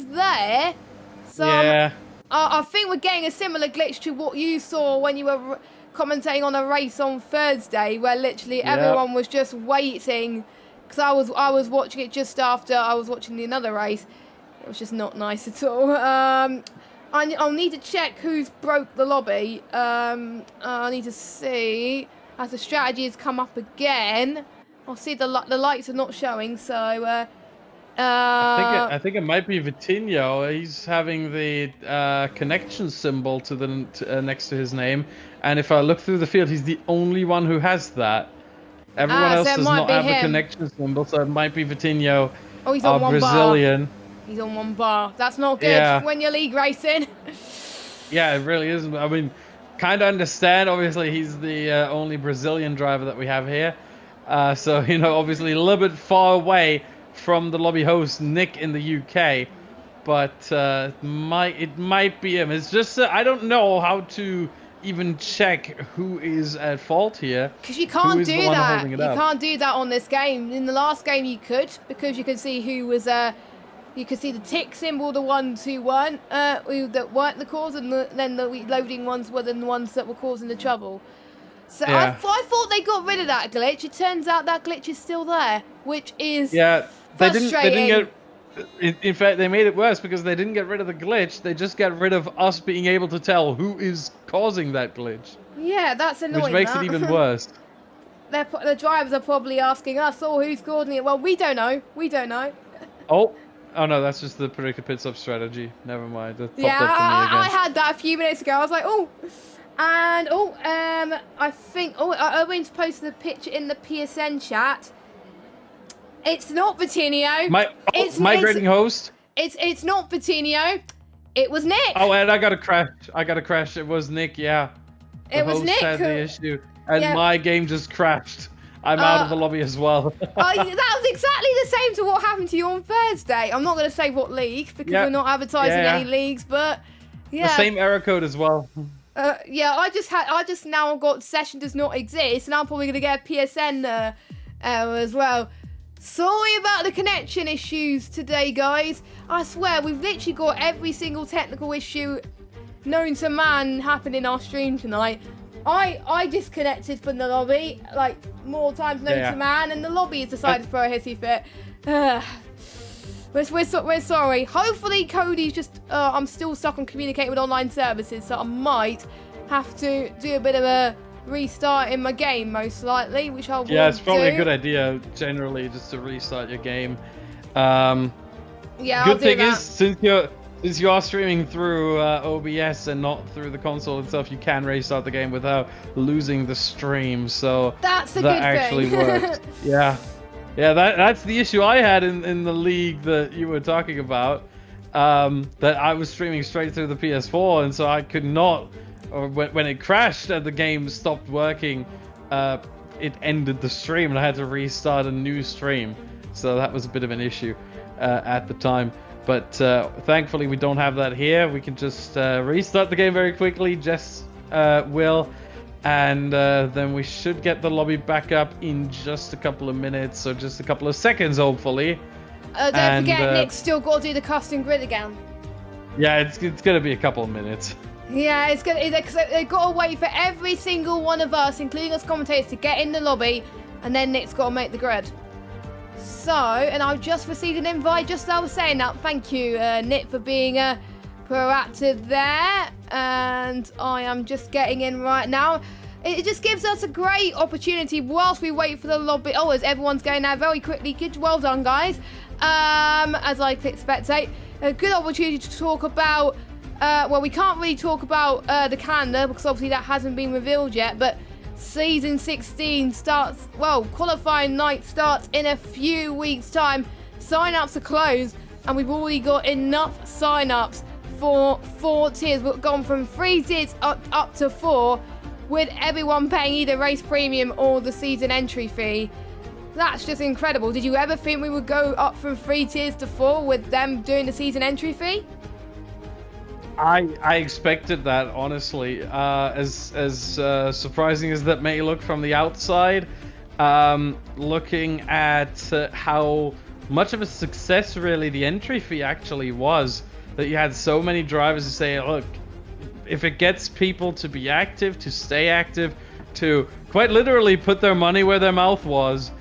there. So yeah. I think we're getting a similar glitch to what you saw when you were commentating on a race on Thursday, where literally everyone was just waiting. Because I was watching it just after I was watching another race. It was just not nice at all. I'll need to check who's broke the lobby. I need to see as the strategy has come up again. I'll see the lights are not showing, so. I think it might be Vitinho. He's having the connection symbol to the next to his name, and if I look through the field, he's the only one who has that. Everyone else does not have the connection symbol, so it might be Vitinho. Oh, he's on one Brazilian. bar. He's on one bar. That's not good when you're league racing. Yeah, it really isn't. I mean, kind of understand. Obviously, he's the only Brazilian driver that we have here. So, you know, obviously a little bit far away from the lobby host, Nick, in the UK. But it might be him. It's just I don't know how to even check who is at fault here. Because you can't do that. You can't do that on this game. In the last game you could, because you could see who was you could see the tick symbol, the ones who weren't the cause, and then the loading ones were the ones that were causing the trouble. So I thought they got rid of that glitch. It turns out that glitch is still there, which is frustrating. They didn't get. In fact, they made it worse because they didn't get rid of the glitch. They just got rid of us being able to tell who is causing that glitch. Yeah, that's annoying. Which makes it even worse. The drivers are probably asking us, "Oh, who's causing it?" Well, we don't know. We don't know. Oh no, that's just the predicted pit stop strategy. Never mind. That yeah, popped up to me again. I had that a few minutes ago. I was like, oh, and I think Owen's posted a picture in the PSN chat. It's not Vitinho. My grading host. It's not Vitinho. It was Nick. Oh, and I got a crash. It was Nick. Yeah. It was Nick. Had the issue, and my game just crashed. I'm out of the lobby as well. That was exactly the same to what happened to you on Thursday. I'm not going to say what league because we're not advertising any leagues, but the same error code as well. I just now got session does not exist, and I'm probably going to get a PSN error as well. Sorry about the connection issues today, guys. I swear, we've literally got every single technical issue known to man happen in our stream tonight. I disconnected from the lobby like more times known to man, and the lobby has decided to throw a hissy fit. We're sorry. Hopefully Cody's just I'm still stuck on communicating with online services, so I might have to do a bit of a restart in my game, most likely, which I will Yeah, it's probably do. a good idea generally just to restart your game. Yeah, good thing is, since you are streaming through OBS and not through the console itself, you can restart the game without losing the stream. So that's a that good actually thing. worked. Yeah, that's the issue I had in the league that you were talking about. That I was streaming straight through the PS4, and so I could not. Or when it crashed and the game stopped working, it ended the stream, and I had to restart a new stream. So that was a bit of an issue at the time. But thankfully we don't have that here. We can just restart the game very quickly. Jess will. And then we should get the lobby back up in just a couple of minutes, or just a couple of seconds, hopefully. Don't forget, Nick's still got to do the custom grid again. Yeah, it's going to be a couple of minutes. Yeah, they've got to wait for every single one of us, including us commentators, to get in the lobby, and then Nick's got to make the grid. So, and I've just received an invite just as I was saying that. Thank you, Nick, for being proactive there. And I am just getting in right now. It just gives us a great opportunity whilst we wait for the lobby. Oh, as everyone's going now very quickly. Good, well done, guys. As I click spectate, a good opportunity to talk about. Well, we can't really talk about the calendar because obviously that hasn't been revealed yet. But season 16 starts. Well, qualifying night starts in a few weeks' time. Sign-ups are closed, and we've already got enough sign-ups for 4 tiers. We've gone from 3 tiers up to 4, with everyone paying either race premium or the season entry fee. That's just incredible. Did you ever think we would go up from 3 tiers to 4 with them doing the season entry fee? I expected that, honestly. As surprising as that may look from the outside, looking at how much of a success really the entry fee actually was, that you had so many drivers who say, look, if it gets people to be active, to stay active, to quite literally put their money where their mouth was,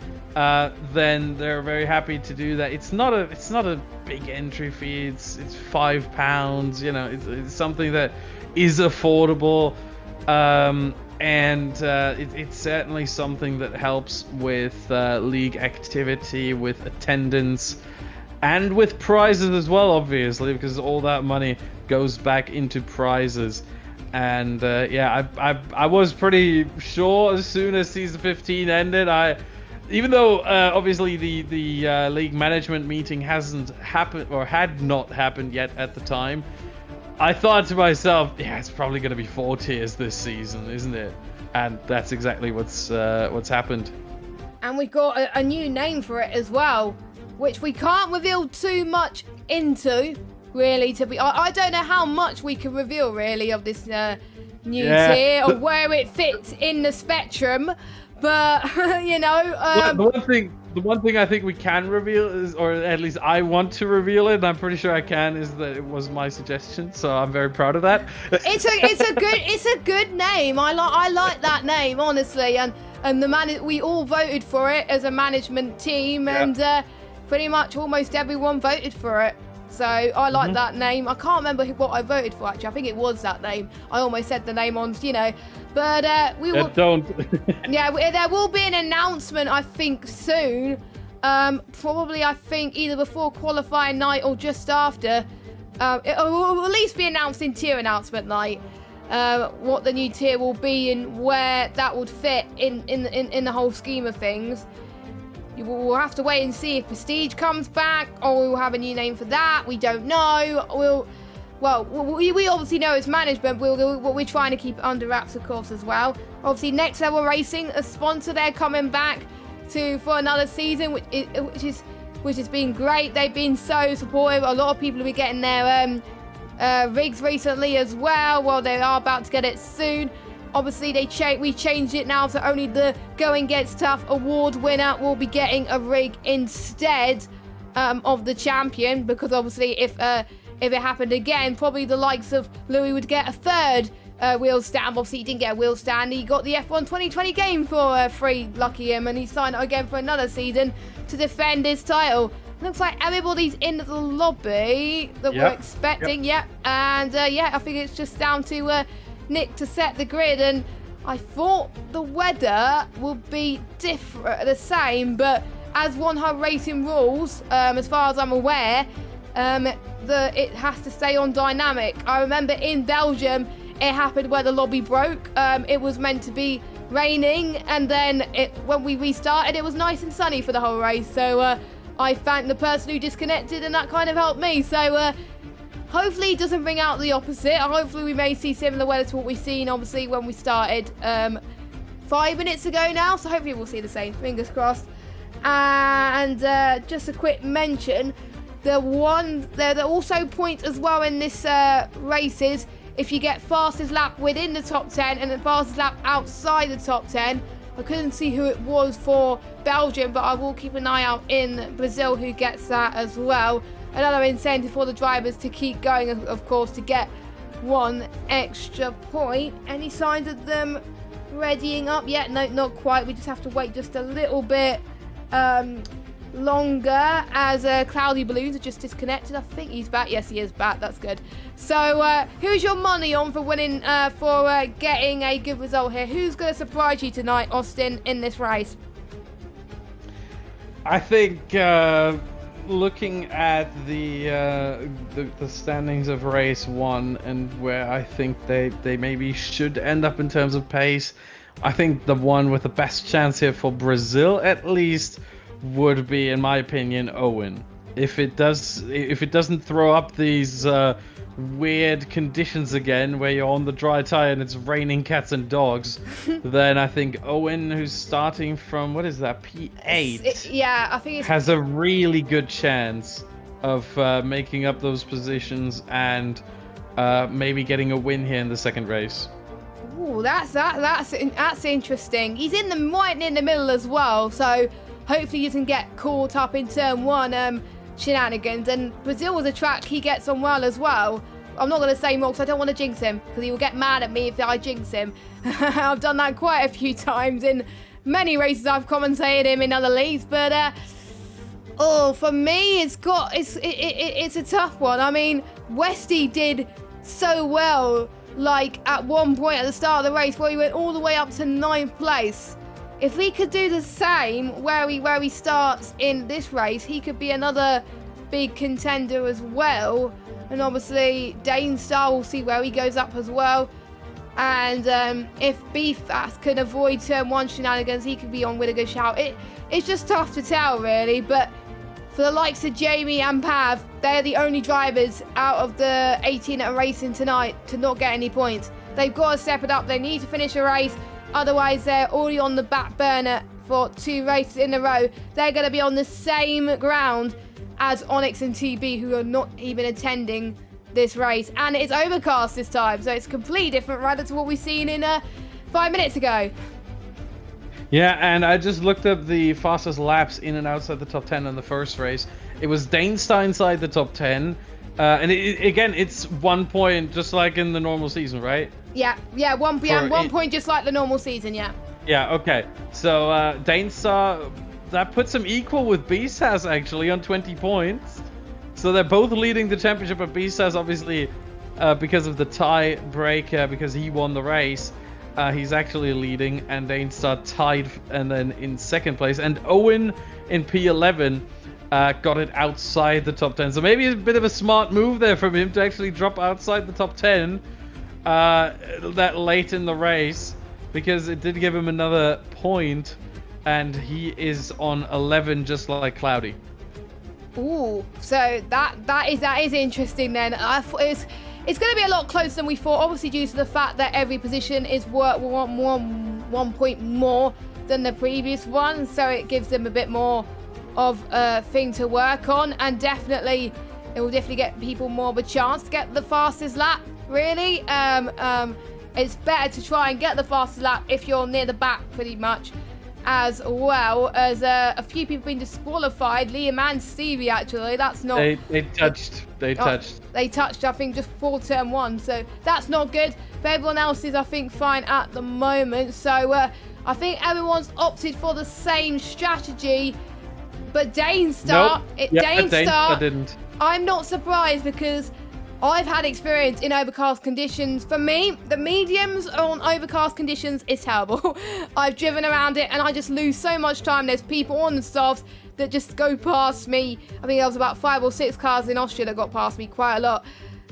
then they're very happy to do that. It's not a big entry fee. It's £5. You know, it's something that is affordable, and it's certainly something that helps with league activity, with attendance, and with prizes as well, obviously, because all that money goes back into prizes. And yeah, I was pretty sure as soon as season 15 ended, even though obviously the league management meeting hasn't happened, or had not happened yet at the time, I thought to myself, yeah, it's probably going to be 4 tiers this season, isn't it? And that's exactly what's happened. And we've got a new name for it as well, which we can't reveal too much into, really. I don't know how much we can reveal really of this new tier, or where it fits in the spectrum. But you know, the one thing I think we can reveal is, or at least I want to reveal it, and I'm pretty sure I can, is that it was my suggestion. So I'm very proud of that. It's a good name. I like that name, honestly, and the we all voted for it as a management team, and pretty much almost everyone voted for it. So I like that name. I can't remember what I voted for, actually. I think it was that name. I almost said the name on, you know. But we will... Don't. Yeah, there will be an announcement, I think, soon. Probably, I think, either before qualifying night or just after. It will at least be announced in tier announcement night. What the new tier will be and where that would fit in the whole scheme of things. We'll have to wait and see if Prestige comes back, or we'll have a new name for that. We don't know. We obviously know it's management. We're trying to keep it under wraps, of course, as well. Obviously, Next Level Racing, a sponsor, they're coming back for another season, which has been great. They've been so supportive. A lot of people will be getting their rigs recently as well. Well, they are about to get it soon. Obviously, we changed it now, so only the Going Gets Tough award winner will be getting a rig instead of the champion, because obviously if it happened again, probably the likes of Louis would get a third wheel stand. Obviously, he didn't get a wheel stand. He got the F1 2020 game for free, lucky him, and he signed up again for another season to defend his title. Looks like everybody's in the lobby that we're expecting. Yep. And yeah, I think it's just down to Nick to set the grid. And I thought the weather would be the same, but as OneHubRacing rules, as far as I'm aware, it has to stay on dynamic. I remember in Belgium, it happened where the lobby broke. It was meant to be raining, and then when we restarted, it was nice and sunny for the whole race. So I thank the person who disconnected, and that kind of helped me. So hopefully it doesn't bring out the opposite. Hopefully we may see similar weather to what we've seen, obviously, when we started 5 minutes ago now. So hopefully we'll see the same. Fingers crossed. And just a quick mention, there are also points as well in this races if you get fastest lap within the top 10 and the fastest lap outside the top 10. I couldn't see who it was for Belgium, but I will keep an eye out in Brazil who gets that as well. Another incentive for the drivers to keep going, of course, to get 1 extra point. Any signs of them readying up yet? No, not quite. We just have to wait just a little bit longer as Cloudy Balloons are just disconnected. I think he's back. Yes, he is back. That's good. So who's your money on for winning, for getting a good result here? Who's going to surprise you tonight, Austin, in this race? I think looking at the standings of race 1 and where I think they maybe should end up in terms of pace, I think the one with the best chance here for Brazil, at least, would be, in my opinion, Owen. If it doesn't throw up these weird conditions again, where you're on the dry tire and it's raining cats and dogs, then I think Owen, who's starting from, what is that, P8? Yeah, I think has a really good chance of making up those positions and maybe getting a win here in the second race. Oh, that's interesting. He's right in the middle as well, so hopefully he doesn't get caught up in turn 1 shenanigans. And Brazil was a track he gets on well as well. I'm not going to say more because I don't want to jinx him, because he will get mad at me if I jinx him. I've done that quite a few times in many races I've commentated him in other leagues, but for me it's a tough one. I mean, Westy did so well, like at one point at the start of the race where he went all the way up to 9th place. If we could do the same where he starts in this race, he could be another big contender as well. And obviously Dane Star, will see where he goes up as well. And if BFAS can avoid turn 1 shenanigans, he could be on with a good shout. It's just tough to tell, really. But for the likes of Jamie and Pav, they're the only drivers out of the 18 that are racing tonight to not get any points. They've got to step it up. They need to finish a race. Otherwise, they're already on the back burner for 2 races in a row. They're going to be on the same ground as Onyx and TB, who are not even attending this race. And it's overcast this time, so it's completely different rather to what we've seen in 5 minutes ago. Yeah, and I just looked up the fastest laps in and outside the top 10 in the first race. It was Dane Star inside the top 10. And again, it's 1 point, just like in the normal season, right? Yeah, 1 point, just like the normal season, yeah. Yeah, okay. So Dane Star, that puts him equal with BSAS actually on 20 points. So they're both leading the championship, but BSAS obviously, because of the tie break, because he won the race, he's actually leading, and Dane Star tied and then in second place. And Owen in P11 got it outside the top 10. So maybe it's a bit of a smart move there from him to actually drop outside the top 10 that late in the race, because it did give him another point, and he is on 11 just like Cloudy. Ooh, so that is interesting then. I thought it's going to be a lot closer than we thought, obviously due to the fact that every position is worth 1 point more than the previous one, so it gives them a bit more of a thing to work on, and definitely it will definitely get people more of a chance to get the fastest lap, really. It's better to try and get the fastest lap if you're near the back, pretty much. as well, as a few people been disqualified. Liam and Stevie, actually. That's not... They touched. They touched. They touched, I think, just before turn 1. So that's not good. But everyone else is, I think, fine at the moment. So I think everyone's opted for the same strategy. But Danestar... Nope. Danestar didn't. I'm not surprised because I've had experience in overcast conditions. For me, the mediums on overcast conditions is terrible. I've driven around it and I just lose so much time. There's people on the softs that just go past me. I think there was about 5 or 6 cars in Austria that got past me quite a lot.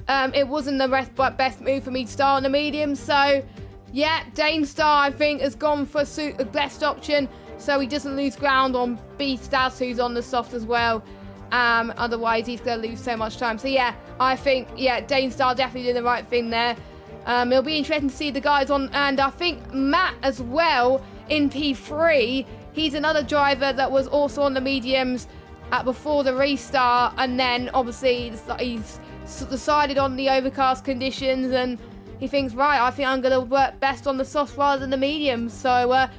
It wasn't the best move for me to start on the mediums. So, yeah, Danestar, I think, has gone for a best option. So he doesn't lose ground on B-Stas, who's on the soft as well. Otherwise, he's going to lose so much time. So, yeah, I think, Danestar definitely did the right thing there. It'll be interesting to see the guys on. And I think Matt as well in P3. He's another driver that was also on the mediums before the restart. And then, obviously, he's decided on the overcast conditions. And he thinks, right, I think I'm going to work best on the softs rather than the mediums. So,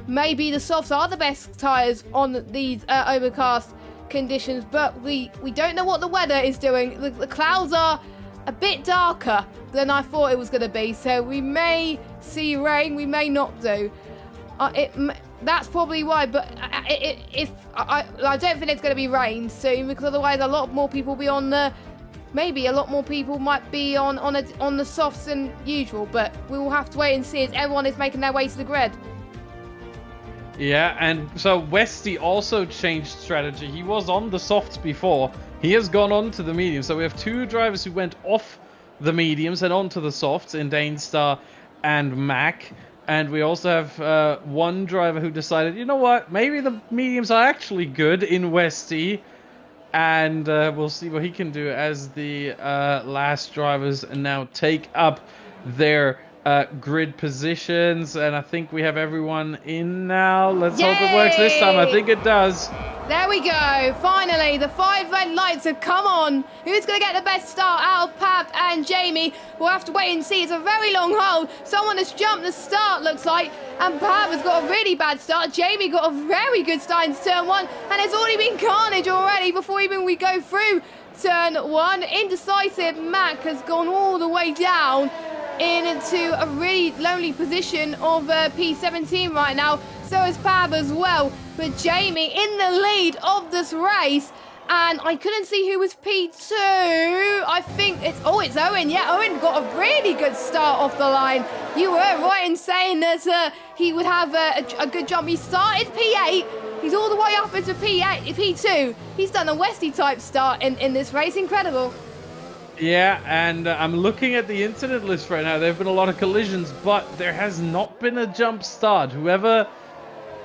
maybe the softs are the best tyres on these overcast conditions, but we don't know what the weather is doing. The clouds are a bit darker than I thought it was going to be, so we may see rain, we may not do. That's probably why, but I don't think it's going to be rain soon, because otherwise a lot more people will be on the... Maybe a lot more people might be on the softs than usual, but we will have to wait and see as everyone is making their way to the grid. Yeah, and so Westy also changed strategy. He was on the softs before. He has gone on to the mediums. So we have 2 drivers who went off the mediums and onto the softs in Danestar and Mac. And we also have 1 driver who decided, you know what, maybe the mediums are actually good in Westy. And we'll see what he can do as the last drivers now take up their grid positions, and I think we have everyone in now. Let's hope it works this time. I think it does. There we go. Finally, the 5 red lights have come on. Who's going to get the best start out of Pav and Jamie? We'll have to wait and see. It's a very long hole. Someone has jumped the start, looks like, and Pav has got a really bad start. Jamie got a very good start into turn 1, and it's already been carnage already before even we go through turn 1. Indecisive Mac has gone all the way down into a really lonely position of P17 right now. So is Pab as well. But Jamie in the lead of this race. And I couldn't see who was P2. I think it's Owen. Yeah, Owen got a really good start off the line. You were right in saying that he would have a good jump. He started P8. He's all the way up into P2. He's done a Westy type start in this race. Incredible. Yeah, and I'm looking at the incident list right now. There have been a lot of collisions, but there has not been a jump start. Whoever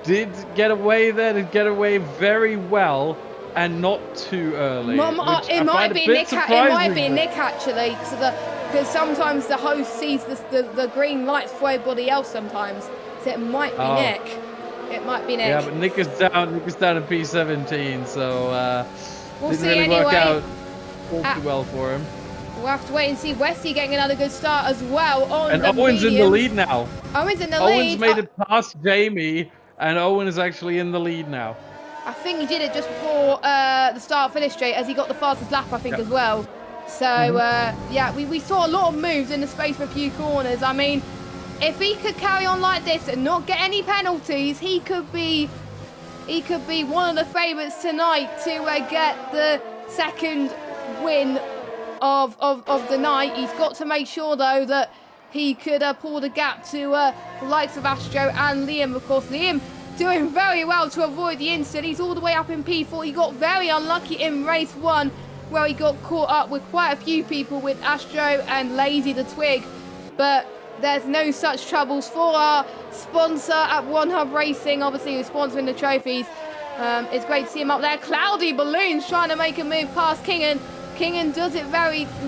did get away there did get away very well and not too early. It might be Nick actually, because sometimes the host sees the green lights for everybody else sometimes. So it might be Nick. It might be Nick. Yeah, but Nick is down in P17, so we'll didn't see really anyway. work out all too well for him. We'll have to wait and see. Westy getting another good start as well on and the Owen's mediums. in the lead now. Owen's in the lead. lead. Owen's made it past Jamie, and Owen is actually in the lead now. I think he did it just before the start finish straight, as he got the fastest lap, I think, as well. So, yeah, we saw a lot of moves in the space for a few corners. I mean, if he could carry on like this and not get any penalties, he could be one of the favourites tonight to get the second win of the night. He's got to make sure, though, that he could pull the gap to the likes of Astro and Liam. Of course, Liam doing very well to avoid the incident. He's all the way up in P4. He got very unlucky in race 1, where he got caught up with quite a few people, with Astro and Lazy the Twig. But there's no such troubles for our sponsor at OneHubRacing, obviously, who's sponsoring the trophies. It's great to see him up there. Cloudy Balloons trying to make a move past Kingan. Kingan does it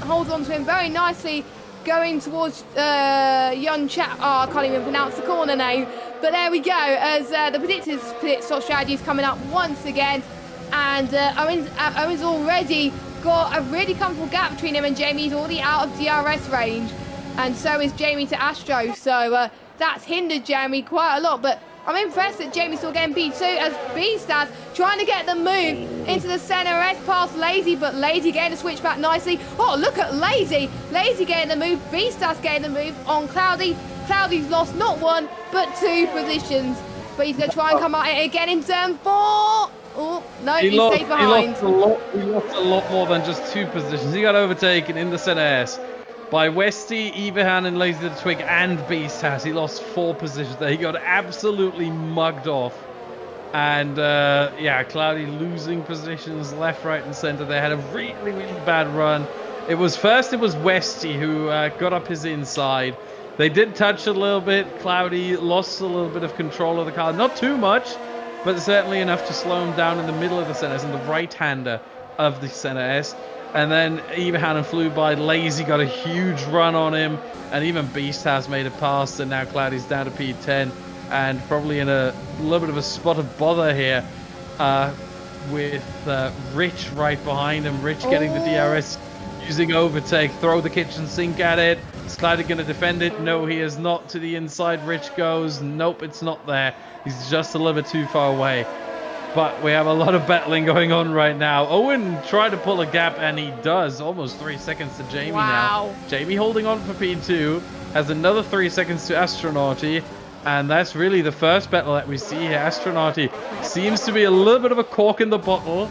holds on to him very nicely, going towards Yun Chat. Oh, I can't even pronounce the corner name. But there we go, as the predicted pit stop strategy is coming up once again. And Owen's already got a really comfortable gap between him and Jamie. He's already out of DRS range. And so is Jamie to Astro. So that's hindered Jamie quite a lot. But I'm impressed that Jamie's still getting P2 as Beastaz trying to get the move into the center S past Lazy, but Lazy getting the switch back nicely. Oh, look at Lazy. Lazy getting the move. Beastaz getting the move on Cloudy. Cloudy's lost not 1, but 2 positions. But he's going to try and come out it again in turn 4. Oh, no, he stayed behind. He lost a lot more than just 2 positions. He got overtaken in the center S by Westy, Evahan, and Lazy the Twig, and Beastaz. He lost 4 positions there. He got absolutely mugged off. And, yeah, Cloudy losing positions left, right, and center. They had a really, really bad run. It was Westy who got up his inside. They did touch a little bit. Cloudy lost a little bit of control of the car. Not too much, but certainly enough to slow him down in the middle of the center S, in the right-hander of the center S. And then Evahan flew by. Lazy got a huge run on him, and even Beastaz made a pass, and now Cloudy's down to P10, and probably in a little bit of a spot of bother here with Rich right behind him. Rich getting the DRS, using overtake, throw the kitchen sink at it. Is Cloudy going to defend it? No, he is not. To the inside, Rich goes. Nope, it's not there. He's just a little bit too far away. But we have a lot of battling going on right now. Owen tried to pull a gap, and he does. Almost 3 seconds to Jamie now. Jamie holding on for P2. Has another 3 seconds to Astronauty. And that's really the first battle that we see here. Astronauty seems to be a little bit of a cork in the bottle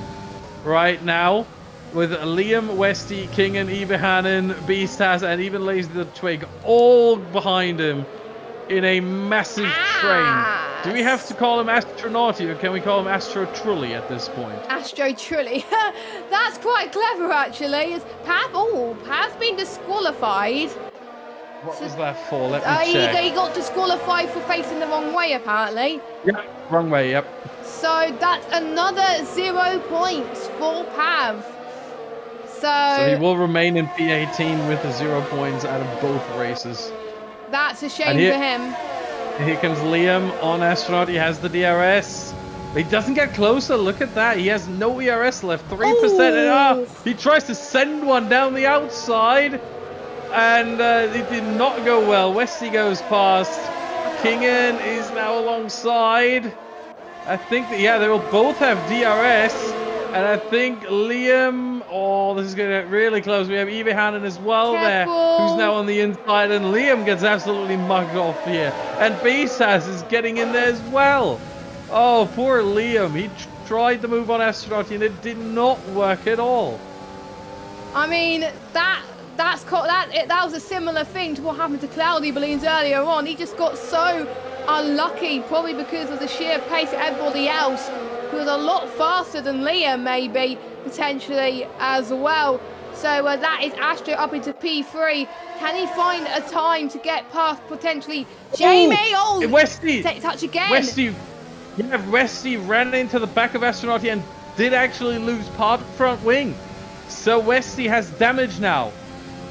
right now, with Liam, Westy, King, and Evahanen, Beastaz, and even Lazy the Twig all behind him in a massive train. Do we have to call him Astronauty, or can we call him Astro Trulli at this point? Astro Trulli. That's quite clever, actually. Pav's been disqualified. What was that for? Let me check. He got disqualified for facing the wrong way, apparently. Yep, wrong way, yep. So that's another 0 points for Pav. So he will remain in P18 with the 0 points out of both races. That's a shame for him. Here comes Liam on Astronaut. He has the DRS. He doesn't get closer. Look at that. He has no ERS left. 3%. He tries to send one down the outside. And it did not go well. Westy goes past. Kingen is now alongside. I think that, they will both have DRS. And I think Liam, this is going to get really close. We have Evahanen as well there, who's now on the inside. And Liam gets absolutely mugged off here. And Beastaz is getting in there as well. Oh, poor Liam. He tried to move on Astronaut, and it did not work at all. I mean, that was a similar thing to what happened to Cloudy Balloons earlier on. He just got so unlucky, probably because of the sheer pace of everybody else, who was a lot faster than Liam, maybe, potentially, as well. So that is Astro up into P3. Can he find a time to get past, potentially, Jamie? Westy! Take touch again. Westy ran into the back of Astronaut and did actually lose part front wing. So Westy has damage now.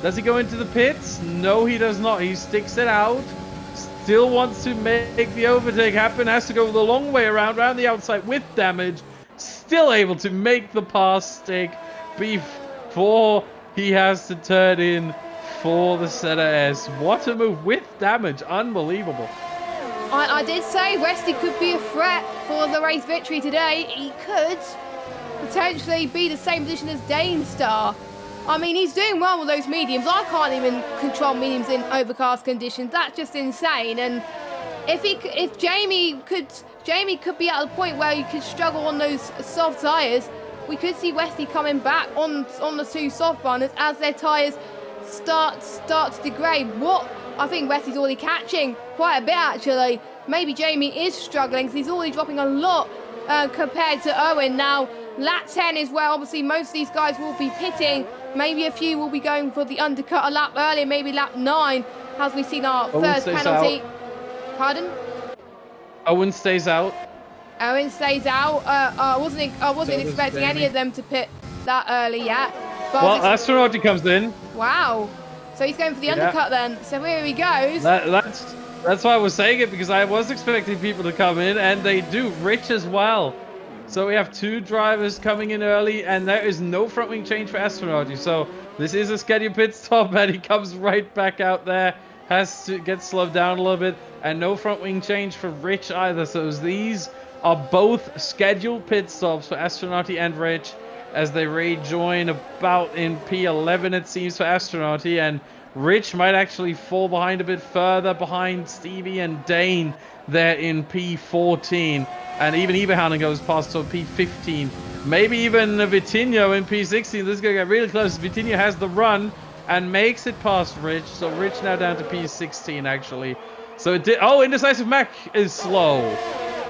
Does he go into the pits? No, he does not. He sticks it out. Still wants to make the overtake happen. Has to go the long way around the outside with damage. Still able to make the pass stick before he has to turn in for the center S. What a move with damage. Unbelievable. I did say Westy could be a threat for the race victory today. He could potentially be the same position as Danestar. I mean, he's doing well with those mediums. I can't even control mediums in overcast conditions. That's just insane. And if Jamie could be at the point where he could struggle on those soft tyres, we could see Westy coming back on the 2 soft runners as their tyres start to degrade. I think Westy's already catching quite a bit, actually. Maybe Jamie is struggling because he's already dropping a lot compared to Owen. Now, lap 10 is where obviously most of these guys will be pitting. Maybe a few will be going for the undercut a lap earlier, maybe lap 9, as we've seen our first penalty. Pardon? Owen stays out. Owen stays out. I wasn't expecting any of them to pit that early yet. But Astronaut comes in. Wow. So he's going for the undercut then. So here he goes. That's why I was saying it, because I was expecting people to come in, and they do. Rich as well. So we have 2 drivers coming in early, and there is no front wing change for Astronauty. So this is a scheduled pit stop, and he comes right back out there. has to get slowed down a little bit, and no front wing change for Rich either. So these are both scheduled pit stops for Astronauti and Rich as they rejoin about in P11, it seems, for Astronauti, and Rich might actually fall behind a bit further behind Stevie and Dane there in P14, and even Eberhausen goes past to P15. Maybe even Vitinho in P16. This is going to get really close. Vitinho has the run and makes it past Rich. So Rich now down to P16, actually. So it did. Oh, Indecisive Mac is slow.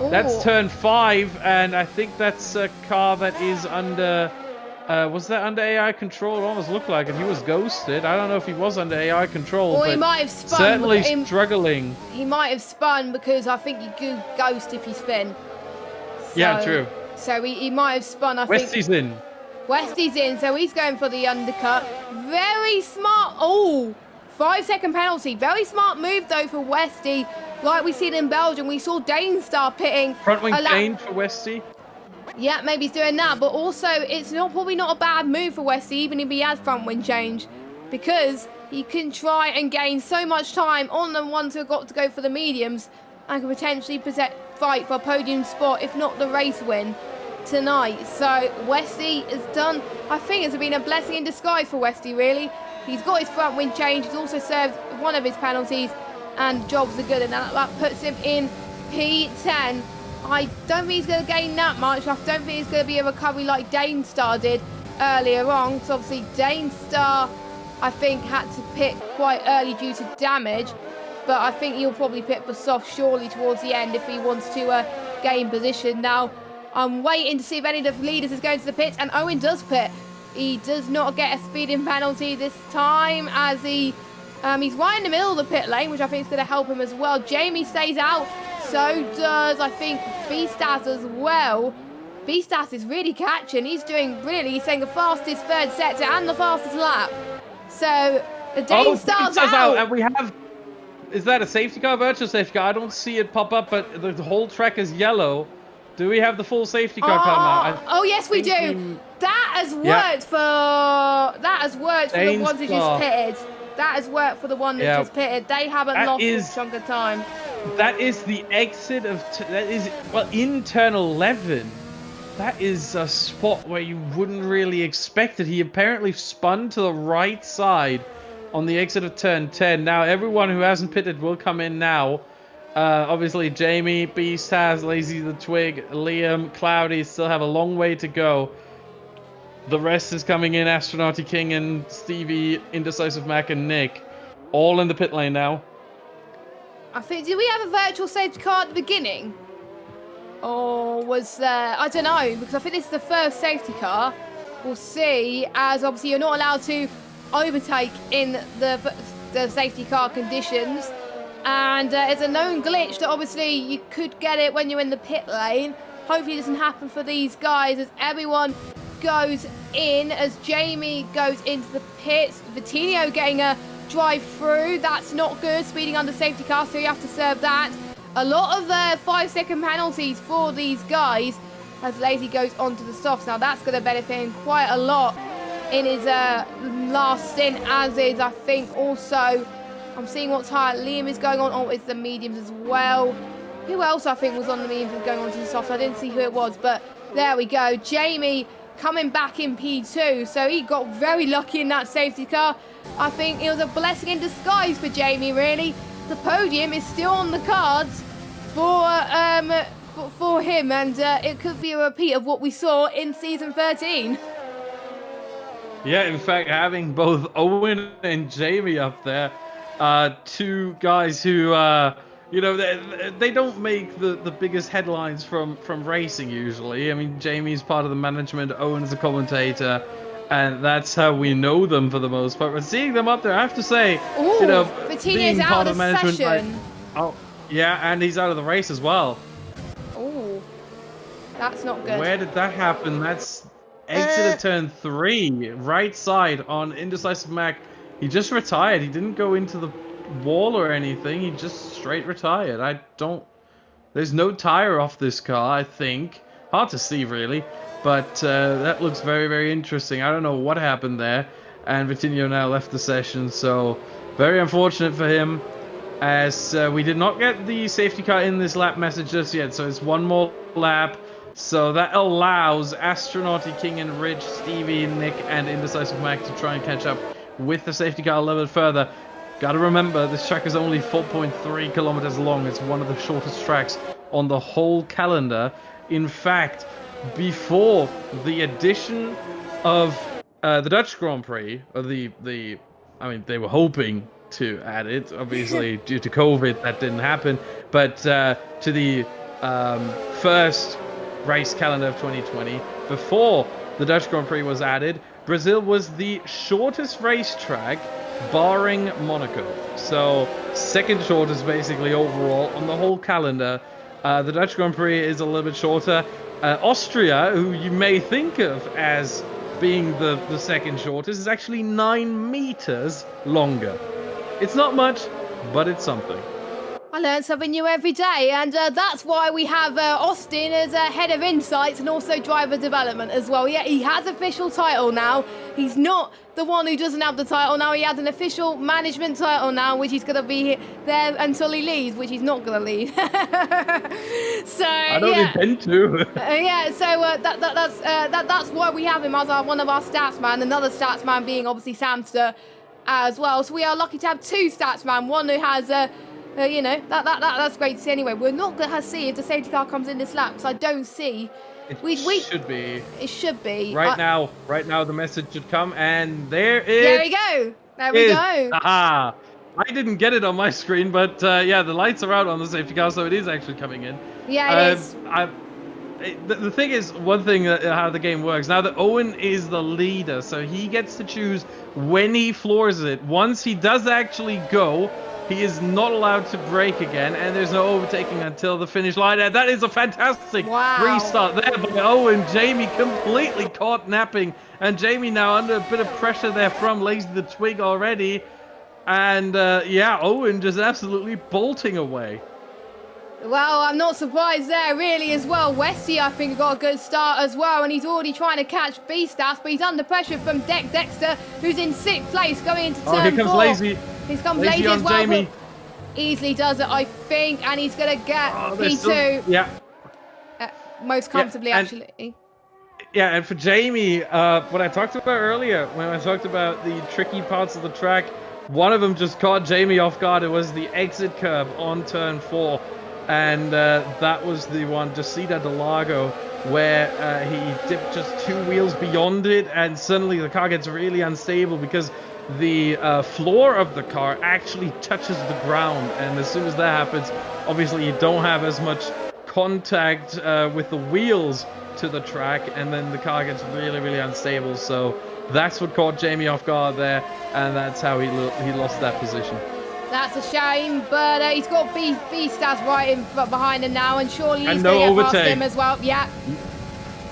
Ooh. That's turn 5, and I think that's a car that is under... was that under AI control? It almost looked like it. He was ghosted. I don't know if he was under AI control, or but he might have spun. certainly struggling. He might have spun because I think you do ghost if you spin. So, Yeah, true. So he might have spun, I think. Westy's in. Westy's in, so he's going for the undercut. Very smart. Oh, 5-second penalty. Very smart move, though, for Westy. Like we seen in Belgium, we saw Dane start pitting. Front wing change for Westy. Yeah, maybe he's doing that, but also it's probably not a bad move for Westy, even if he has front wing change, because he can try and gain so much time on the ones who have got to go for the mediums and can potentially fight for a podium spot, if not the race win tonight. So Westy has done, I think it's been a blessing in disguise for Westy, really. He's got his front wing change, he's also served one of his penalties, and jobs are good, and that puts him in P10. I don't think he's going to gain that much. I don't think it's going to be a recovery like Dane Star did earlier on. So obviously Dane Star, I think, had to pit quite early due to damage. But I think he'll probably pit for soft surely towards the end if he wants to gain position. Now, I'm waiting to see if any of the leaders is going to the pits. And Owen does pit. He does not get a speeding penalty this time as he's right in the middle of the pit lane, which I think is going to help him as well. Jamie stays out. So does, I think, Beastas as well. Beastas is really catching. He's doing brilliantly. He's saying the fastest third sector and the fastest lap. So the Dane starts out. And we have... Is that a safety car, virtual safety car? I don't see it pop up, but the whole track is yellow. Do we have the full safety car come out? Oh, yes, we do. That has worked for... That has worked for the ones who just pitted. That has worked for the one that just pitted. They haven't lost a chunk of time. That is the exit of... in turn 11. That is a spot where you wouldn't really expect it. He apparently spun to the right side on the exit of turn 10. Now, everyone who hasn't pitted will come in now. Obviously, Jamie, Beast has, Lazy the Twig, Liam, Cloudy still have a long way to go. The rest is coming in. Astronauti King and Stevie, Indecisive Mac and Nick. All in the pit lane now. I think, did we have a virtual safety car at the beginning? Or was there... I don't know, because I think this is the first safety car. We'll see, as obviously you're not allowed to overtake in the safety car conditions. And it's a known glitch that obviously you could get it when you're in the pit lane. Hopefully it doesn't happen for these guys as everyone goes in, as Jamie goes into the pits. Vitinho getting a drive through. That's not good. Speeding under safety car, so you have to serve that. A lot of 5-second penalties for these guys as Lazy goes onto the softs. Now that's going to benefit him quite a lot in his last stint, as is, I think, also... I'm seeing what tire Liam is going on. Oh, it's the mediums as well. Who else I think was on the mediums and going on to the softs? I didn't see who it was, but there we go. Jamie coming back in P2, so he got very lucky in that safety car. I think it was a blessing in disguise for Jamie, really. The podium is still on the cards for him, and it could be a repeat of what we saw in season 13. Yeah, in fact, having both Owen and Jamie up there, two guys who, you know, they don't make the biggest headlines from racing usually. I mean, Jamie's part of the management, Owen's a commentator, and that's how we know them for the most part. But seeing them up there, I have to say, ooh, you know, being part of the management. Oh, yeah, and he's out of the race as well. Oh, that's not good. Where did that happen? That's exit of turn 3, right side on Indecisive Mac. He just retired. He didn't go into the wall or anything. He just straight retired. There's no tire off this car, I think. Hard to see, really. But that looks very, very interesting. I don't know what happened there. And Vitinho now left the session, so Very unfortunate for him, as we did not get the safety car in this lap message just yet. So it's one more lap. So that allows Astronauty, King and Rich, Stevie, Nick, and Indecisive Mac to try and catch up with the safety car a little bit further. Gotta remember, this track is only 4.3 kilometers long. It's one of the shortest tracks on the whole calendar. In fact, before the addition of the Dutch Grand Prix, or I mean, they were hoping to add it. Obviously, due to COVID, that didn't happen. But to the first race calendar of 2020, before the Dutch Grand Prix was added, Brazil was the shortest racetrack, barring Monaco. So second shortest basically overall on the whole calendar. The Dutch Grand Prix is a little bit shorter. Austria, who you may think of as being the second shortest, is actually 9 meters longer. It's not much, but it's something. I learn something new every day, and that's why we have Austin as head of insights and also driver development as well. Yeah, he has official title now. He's not the one who doesn't have the title now. He has an official management title now, which he's going to be there until he leaves, which he's not going to leave. So I don't intend to. Yeah, so that's why we have him as one of our statsman. Another statsman being obviously Samster as well. So we are lucky to have 2 statsman. One who has you know, that's great to see anyway. We're not going to see if the safety car comes in this lap, because I don't see. It should be. It should be. Right now, the message should come, and there it is. There we go. There we go. Aha! I didn't get it on my screen, but yeah, the lights are out on the safety car, so it is actually coming in. Yeah, it is. The thing is, one thing how the game works, now that Owen is the leader, so he gets to choose when he floors it. Once he does actually go, he is not allowed to brake again, and there's no overtaking until the finish line. And that is a fantastic restart there by Owen. Jamie completely caught napping, and Jamie now under a bit of pressure there from Lazy the Twig already. And yeah, Owen just absolutely bolting away. Well, I'm not surprised there really as well. Westy, I think, got a good start as well, and he's already trying to catch B-Stats, but he's under pressure from Dexter, who's in 6th place going into turn 4. Here comes Lazy. He's come Lazy as well. Jamie. Easily does it, I think, and he's going to get P2. Yeah. Most comfortably, actually. Yeah, and for Jamie, what I talked about earlier, when I talked about the tricky parts of the track, one of them just caught Jamie off guard. It was the exit curb on turn 4. And that was the one, Jacida de Lago, where he dipped just 2 wheels beyond it, and suddenly the car gets really unstable because the floor of the car actually touches the ground. And as soon as that happens, obviously you don't have as much contact with the wheels to the track, and then the car gets really, really unstable. So that's what caught Jamie off guard there, and that's how he lost that position. That's a shame, but he's got B-Stats right in behind him now, and surely he's no going to get past overtake. him as well. Yeah,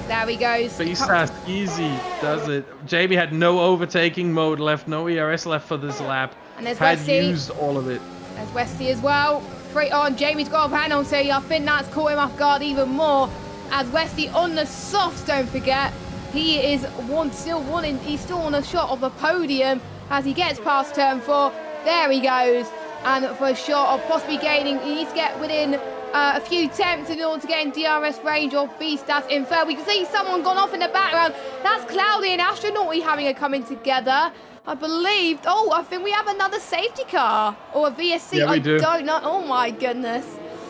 there he goes. B-Stats easy does it. Jamie had no overtaking mode left, no ERS left for this lap. And there's had Westy. Used all of it. There's Westy as well. Free on. Jamie's got a hand on, so I think that's caught him off guard even more. As Westy on the softs, don't forget, he is he's still on a shot of the podium as he gets past turn 4. There he goes, and for a shot of possibly gaining, he needs to get within a few tenths in order to get in DRS range of B-Stats in third. We can see someone gone off in the background. That's Cloudy and Astronauty having a coming together. I believe, I think we have another safety car, or a VSC, yeah, we do. Don't know, oh my goodness.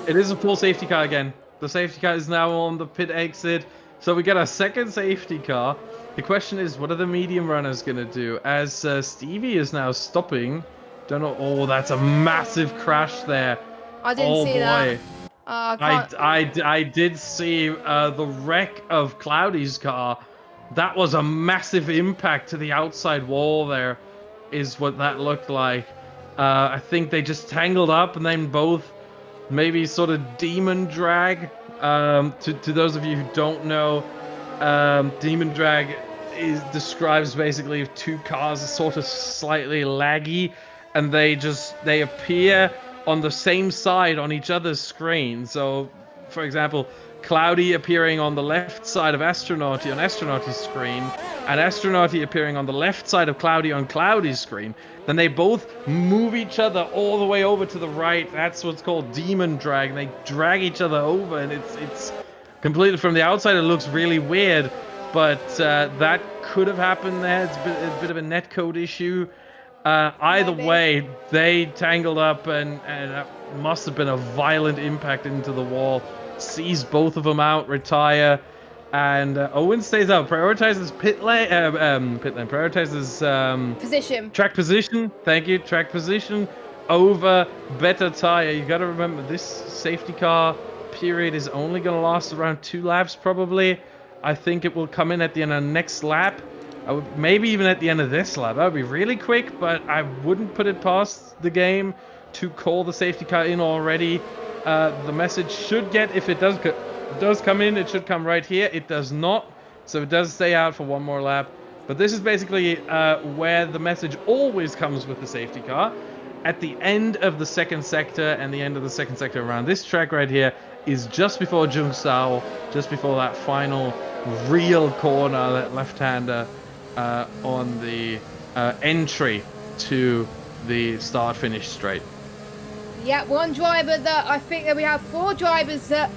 It is a full safety car again. The safety car is now on the pit exit, so we get a second safety car. The question is, what are the medium runners going to do? As Stevie is now stopping. Don't know. Oh, that's a massive crash there. I didn't see that. I did see the wreck of Cloudy's car. That was a massive impact to the outside wall there, is what that looked like. I think they just tangled up and then both maybe sort of demon drag. To those of you who don't know, demon drag describes basically 2 cars sort of slightly laggy, and they appear on the same side on each other's screen. So, for example, Cloudy appearing on the left side of Astronauty on Astronauty's screen, and Astronauty appearing on the left side of Cloudy on Cloudy's screen, then they both move each other all the way over to the right. That's what's called demon drag. They drag each other over, and it's completely from the outside. It looks really weird, but that could have happened there. It's a bit of a netcode issue. Either way, they tangled up, and that must have been a violent impact into the wall. Sees both of them out, retire, and Owen stays out. Prioritizes Position. track position. Thank you, track position over better tire. You got to remember this safety car period is only going to last around 2 laps, probably. I think it will come in at the end of the next lap. Maybe even at the end of this lap. That would be really quick, but I wouldn't put it past the game to call the safety car in already. The message should get, if it does come in, it should come right here. It does not, so it does stay out for 1 more lap. But this is basically where the message always comes with the safety car. At the end of the second sector, and the end of the second sector around this track right here is just before Jungsao, just before that final real corner, that left-hander on the entry to the start-finish straight. Yeah, one driver that I think that we have 4 drivers that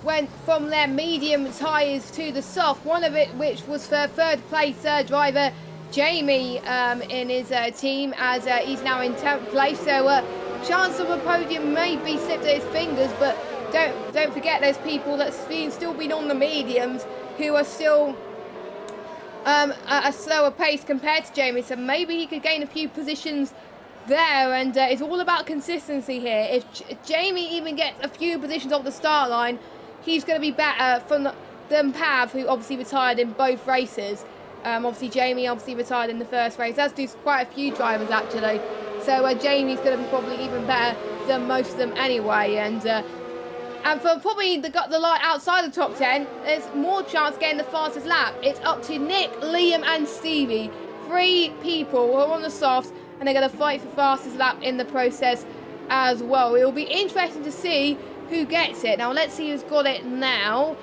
went from their medium tyres to the soft. One of it which was for third place driver Jamie in his team, as he's now in 10th place. So chance of a podium may be slipped at his fingers, but don't forget there's people that's still been on the mediums who are still at a slower pace compared to Jamie. So maybe he could gain a few positions there, and it's all about consistency here. If Jamie even gets a few positions off the start line, he's going to be better than Pav, who obviously retired in both races. Obviously Jamie retired in the first race, as do quite a few drivers actually. So Jamie's going to be probably even better than most of them anyway. And for probably the line outside the top 10, there's more chance of getting the fastest lap. It's up to Nick, Liam and Stevie. 3 people who are on the softs, and they're going to fight for fastest lap in the process as well. It will be interesting to see who gets it. Now, let's see who's got it now.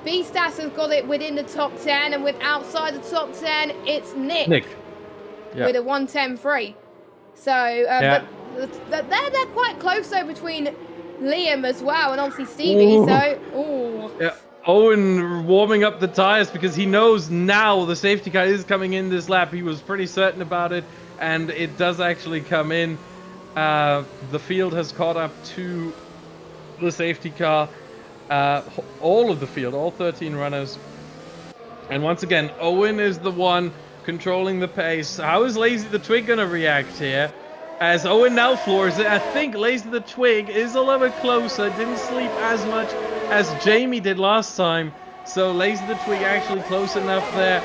B-Stas has got it within the top 10, and with outside the top 10, it's Nick. Yep. With a 1:10.3. So, yeah. But they're quite close, though, between Liam as well, and obviously Stevie. Ooh. So, ooh. Yeah. Owen warming up the tires because he knows now the safety car is coming in this lap. He was pretty certain about it, and it does actually come in. The field has caught up to the safety car. All of the field, all 13 runners. And once again, Owen is the one controlling the pace. How is Lazy the Twig going to react here? As Owen now floors it, I think Lazy the Twig is a little bit closer. Didn't sleep as much as Jamie did last time. So Lazy the Twig actually close enough there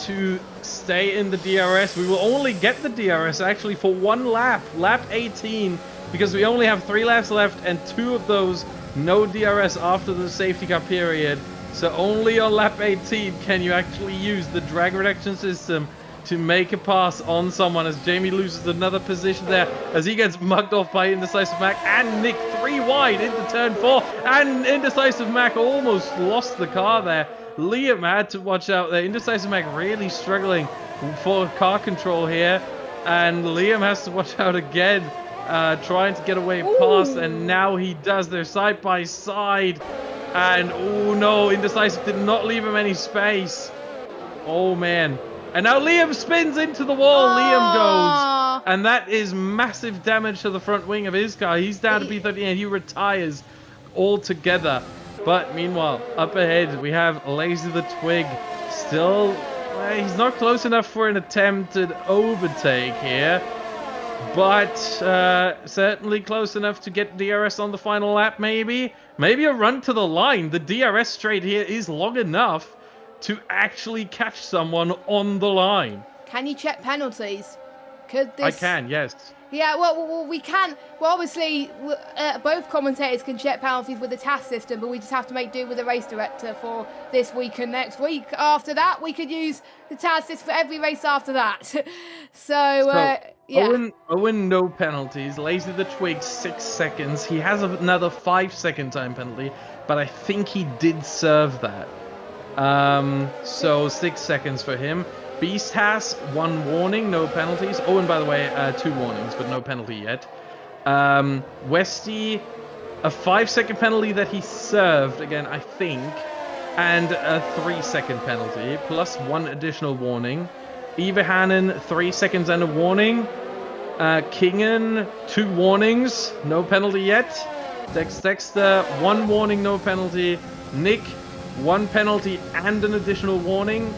to stay in the DRS. We will only get the DRS actually for 1 lap, lap 18, because we only have 3 laps left, and 2 of those no DRS after the safety car period. So only on lap 18 can you actually use the drag reduction system to make a pass on someone, as Jamie loses another position there as he gets mugged off by Indecisive Mac and Nick 3 wide into turn 4, and Indecisive Mac almost lost the car there. Liam had to watch out there. Indecisive Mac really struggling for car control here, and Liam has to watch out again, trying to get away past, and now he does. They're side by side, and oh no, Indecisive did not leave him any space. Oh man. And now Liam spins into the wall. Liam goes. And that is massive damage to the front wing of his car. He's down to P38 and he retires altogether. But meanwhile, up ahead, we have Lazy the Twig. Still, he's not close enough for an attempted overtake here. But certainly close enough to get DRS on the final lap, maybe. Maybe a run to the line. The DRS straight here is long enough to actually catch someone on the line. Can you check penalties? Could this... I can, yes. Yeah, well, we can. Well, obviously, both commentators can check penalties with the task system, but we just have to make do with the race director for this week and next week. After that, we could use the task system for every race after that. So yeah. Owen, no penalties. Lazy the Twig, 6 seconds. He has another 5-second time penalty, but I think he did serve that. So 6 seconds for him. Beast has 1 warning, no penalties. Owen, by the way, 2 warnings, but no penalty yet. Westy, a 5-second penalty that he served, again, I think, and a 3-second penalty, plus 1 additional warning. Eva Hannon, 3 seconds and a warning. Kingen, 2 warnings, no penalty yet. Dexter, 1 warning, no penalty. Nick, 1 penalty and an additional warning.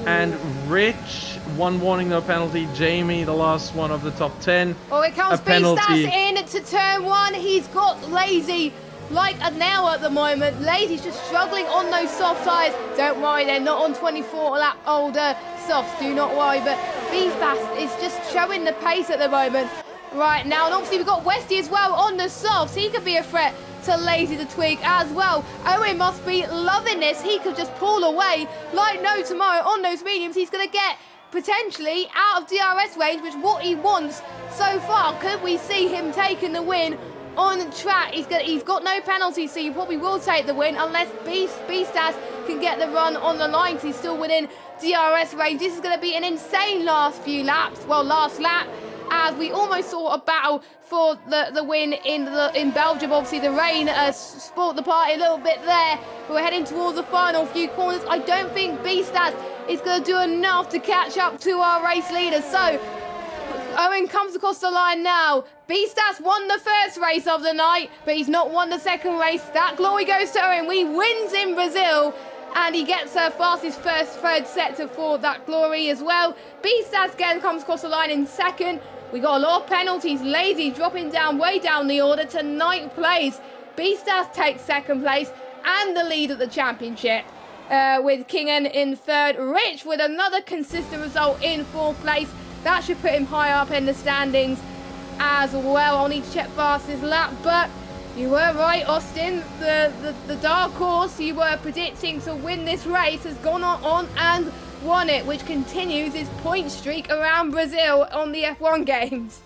And Rich, 1 warning, no penalty. Jamie, the last one of the top 10. Oh, it comes Beastas in to turn 1. He's got Lazy like a nail at the moment. Lazy's just struggling on those soft tyres. Don't worry, they're not on 24 lap older softs. Do not worry, but Beastas is just showing the pace at the moment right now. And obviously we've got Westy as well on the softs. He could be a threat to Lazy the Twig as well. Owen must be loving this. He could just pull away like no tomorrow on those mediums. He's going to get potentially out of DRS range, which is what he wants so far. Could we see him taking the win on track? He's got no penalties, so you probably will take the win unless Beastas can get the run on the line because he's still within DRS range. This is going to be an insane last few laps. Well, last lap, as we almost saw a battle for the win in Belgium. Obviously, the rain spoilt the party a little bit there. But we're heading towards the final few corners. I don't think Beastas is going to do enough to catch up to our race leader. So Owen comes across the line now. Beastas won the first race of the night, but he's not won the second race. That glory goes to Owen. We wins in Brazil, and he gets her fastest third sector for that glory as well. Beastas again comes across the line in second. We got a lot of penalties. Lazy dropping down way down the order to 9th place. Beastas takes 2nd place and the lead at the championship. With Kingen in 3rd. Rich with another consistent result in 4th place. That should put him high up in the standings as well. I'll need to check fastest lap, but you were right, Austin. The dark horse you were predicting to win this race has gone on and won it, which continues his point streak around Brazil on the F1 games.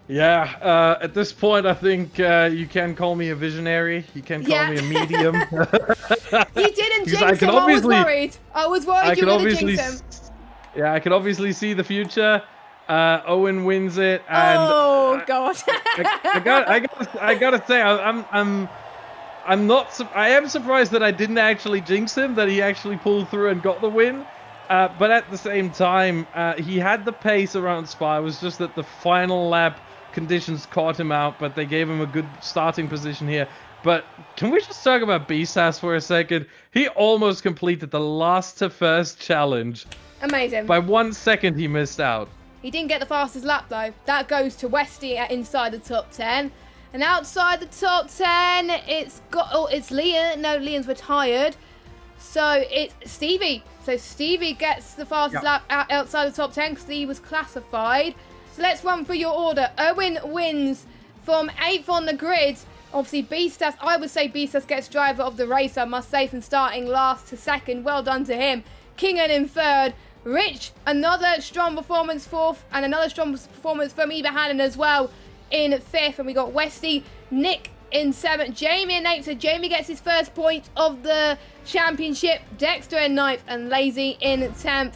Yeah, at this point, I think you can call me a visionary. You can call me a medium. You didn't jinx him. I was worried you were going to jinx him. Yeah, I can obviously see the future. Owen wins it, and oh god! I gotta say, I am surprised that I didn't actually jinx him, that he actually pulled through and got the win. But at the same time, he had the pace around Spa. It was just that the final lap conditions caught him out, but they gave him a good starting position here. But can we just talk about Beastas for a second? He almost completed the last to first challenge. Amazing. By 1 second, he missed out. He didn't get the fastest lap, though. That goes to Westy inside the top 10. And outside the top 10, it's Leon. No, Leon's retired. So it's Stevie. So Stevie gets the fastest lap outside the top 10 because he was classified. So let's run through your order. Owen wins from 8th on the grid. Obviously, Beastas, I would say Beastas gets driver of the race, I must say, from starting last to 2nd. Well done to him. Kingen in 3rd. Rich, another strong performance 4th, and another strong performance from Eva Hannon as well in 5th. And we got Westy, Nick in 7th, Jamie in 8th. So Jamie gets his first point of the championship. Dexter in 9th, and Lazy in 10th.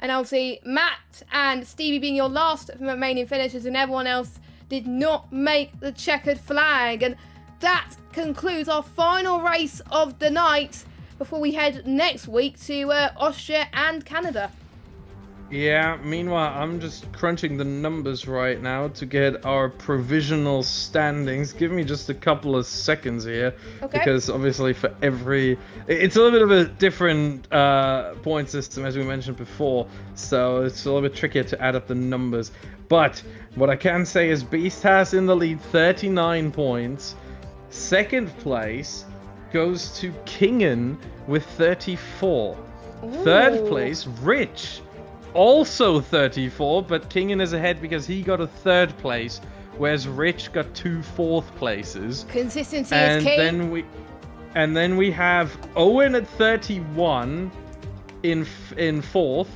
And obviously, Matt and Stevie being your last remaining finishers, and everyone else did not make the checkered flag. And that concludes our final race of the night before we head next week to Austria and Canada. Yeah, meanwhile, I'm just crunching the numbers right now to get our provisional standings. Give me just a couple of seconds here. Okay. Because obviously for every... It's a little bit of a different point system, as we mentioned before. So it's a little bit trickier to add up the numbers. But what I can say is Beastas in the lead, 39 points. 2nd place goes to Kingen with 34. Ooh. 3rd place, Rich also 34, but Kingen is ahead because he got a 3rd place, whereas Rich got 2 4th places. Consistency is key. Then we have Owen at 31 in 4th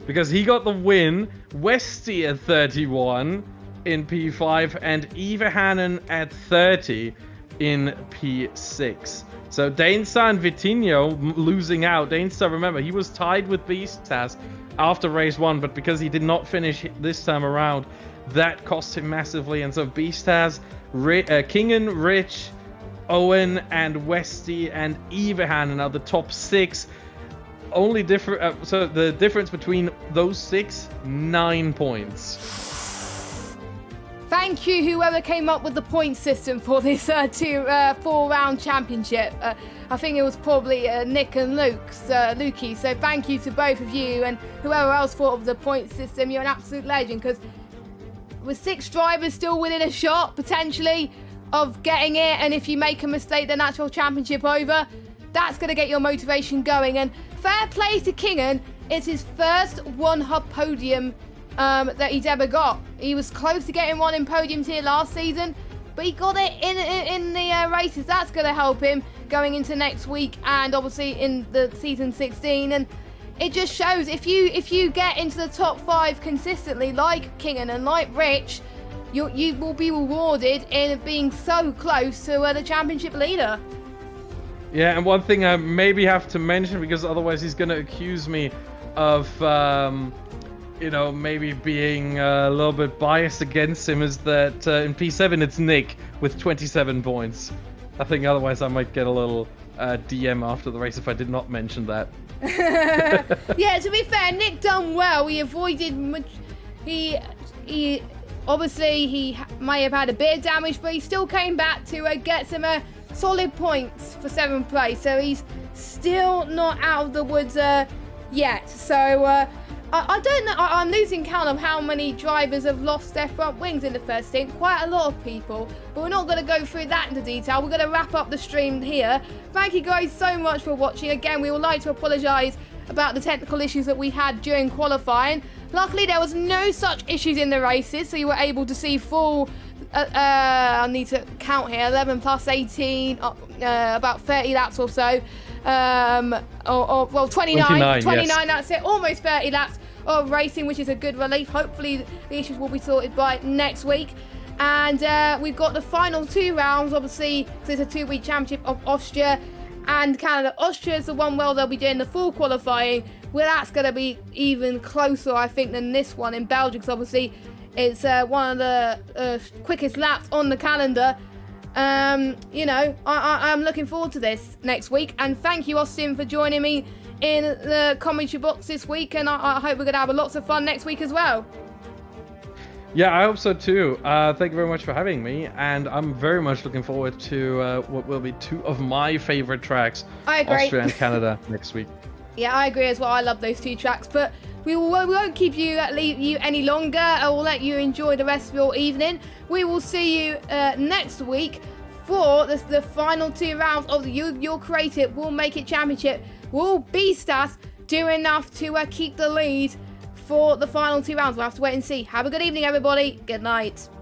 because he got the win. Westy at 31 in P5 and Eva Hannon at 30 in P6. So Dainstar and Vitinho losing out. Dainstar, remember, he was tied with Beastaz after race 1, but because he did not finish this time around, that cost him massively. And so Beastaz, Kingen, Rich, Owen, and Westy, and Eva Hannon are the top 6. Only different. So the difference between those 6, 9 points. Thank you, whoever came up with the point system for this 4-round championship. I think it was probably Nick and Lukey. So thank you to both of you and whoever else thought of the point system. You're an absolute legend, because with 6 drivers still within a shot, potentially, of getting it, and if you make a mistake, the natural championship over, that's going to get your motivation going. And fair play to Kingen. It's his first OneHub podium that he's ever got. He was close to getting one in podiums here last season, but he got it in the races. That's going to help him going into next week and obviously in the season 16. And it just shows if you get into the top 5 consistently, like Kingen and like Rich, you will be rewarded in being so close to the championship leader. Yeah, and one thing I maybe have to mention, because otherwise he's going to accuse me of maybe being a little bit biased against him, is that in P7 it's Nick with 27 points. I think otherwise I might get a little DM after the race if I did not mention that. Yeah, to be fair, Nick done well. He avoided he obviously he may have had a bit of damage, but he still came back to get some solid points for 7th place. So he's still not out of the woods yet. So I don't know. I'm losing count of how many drivers have lost their front wings in the first stint. Quite a lot of people. But we're not going to go through that into detail. We're going to wrap up the stream here. Thank you guys so much for watching. Again, we would like to apologise about the technical issues that we had during qualifying. Luckily, there was no such issues in the races, so you were able to see full... I need to count here. 11 plus 18, about 30 laps or so. Well, 29, yes. That's it. Almost 30 laps of racing, which is a good relief. Hopefully the issues will be sorted by next week. And we've got the final 2 rounds, obviously, because it's a 2-week championship of Austria and Canada. Austria is the one where they'll be doing the full qualifying. Well, that's going to be even closer, I think, than this one in Belgium, because obviously it's one of the quickest laps on the calendar. I'm looking forward to this next week. And thank you, Austin, for joining me in the commentary box this week. And I hope we're going to have lots of fun next week as well. Yeah, I hope so too. Thank you very much for having me. And I'm very much looking forward to what will be 2 of my favorite tracks. I agree. Austria and Canada next week. Yeah, I agree as well. I love those 2 tracks. But we won't keep you any longer. I will let you enjoy the rest of your evening. We will see you next week for the final 2 rounds of the Your Creative Will Make It Championship. Will Beastaz do enough to keep the lead for the final 2 rounds? We'll have to wait and see. Have a good evening, everybody. Good night.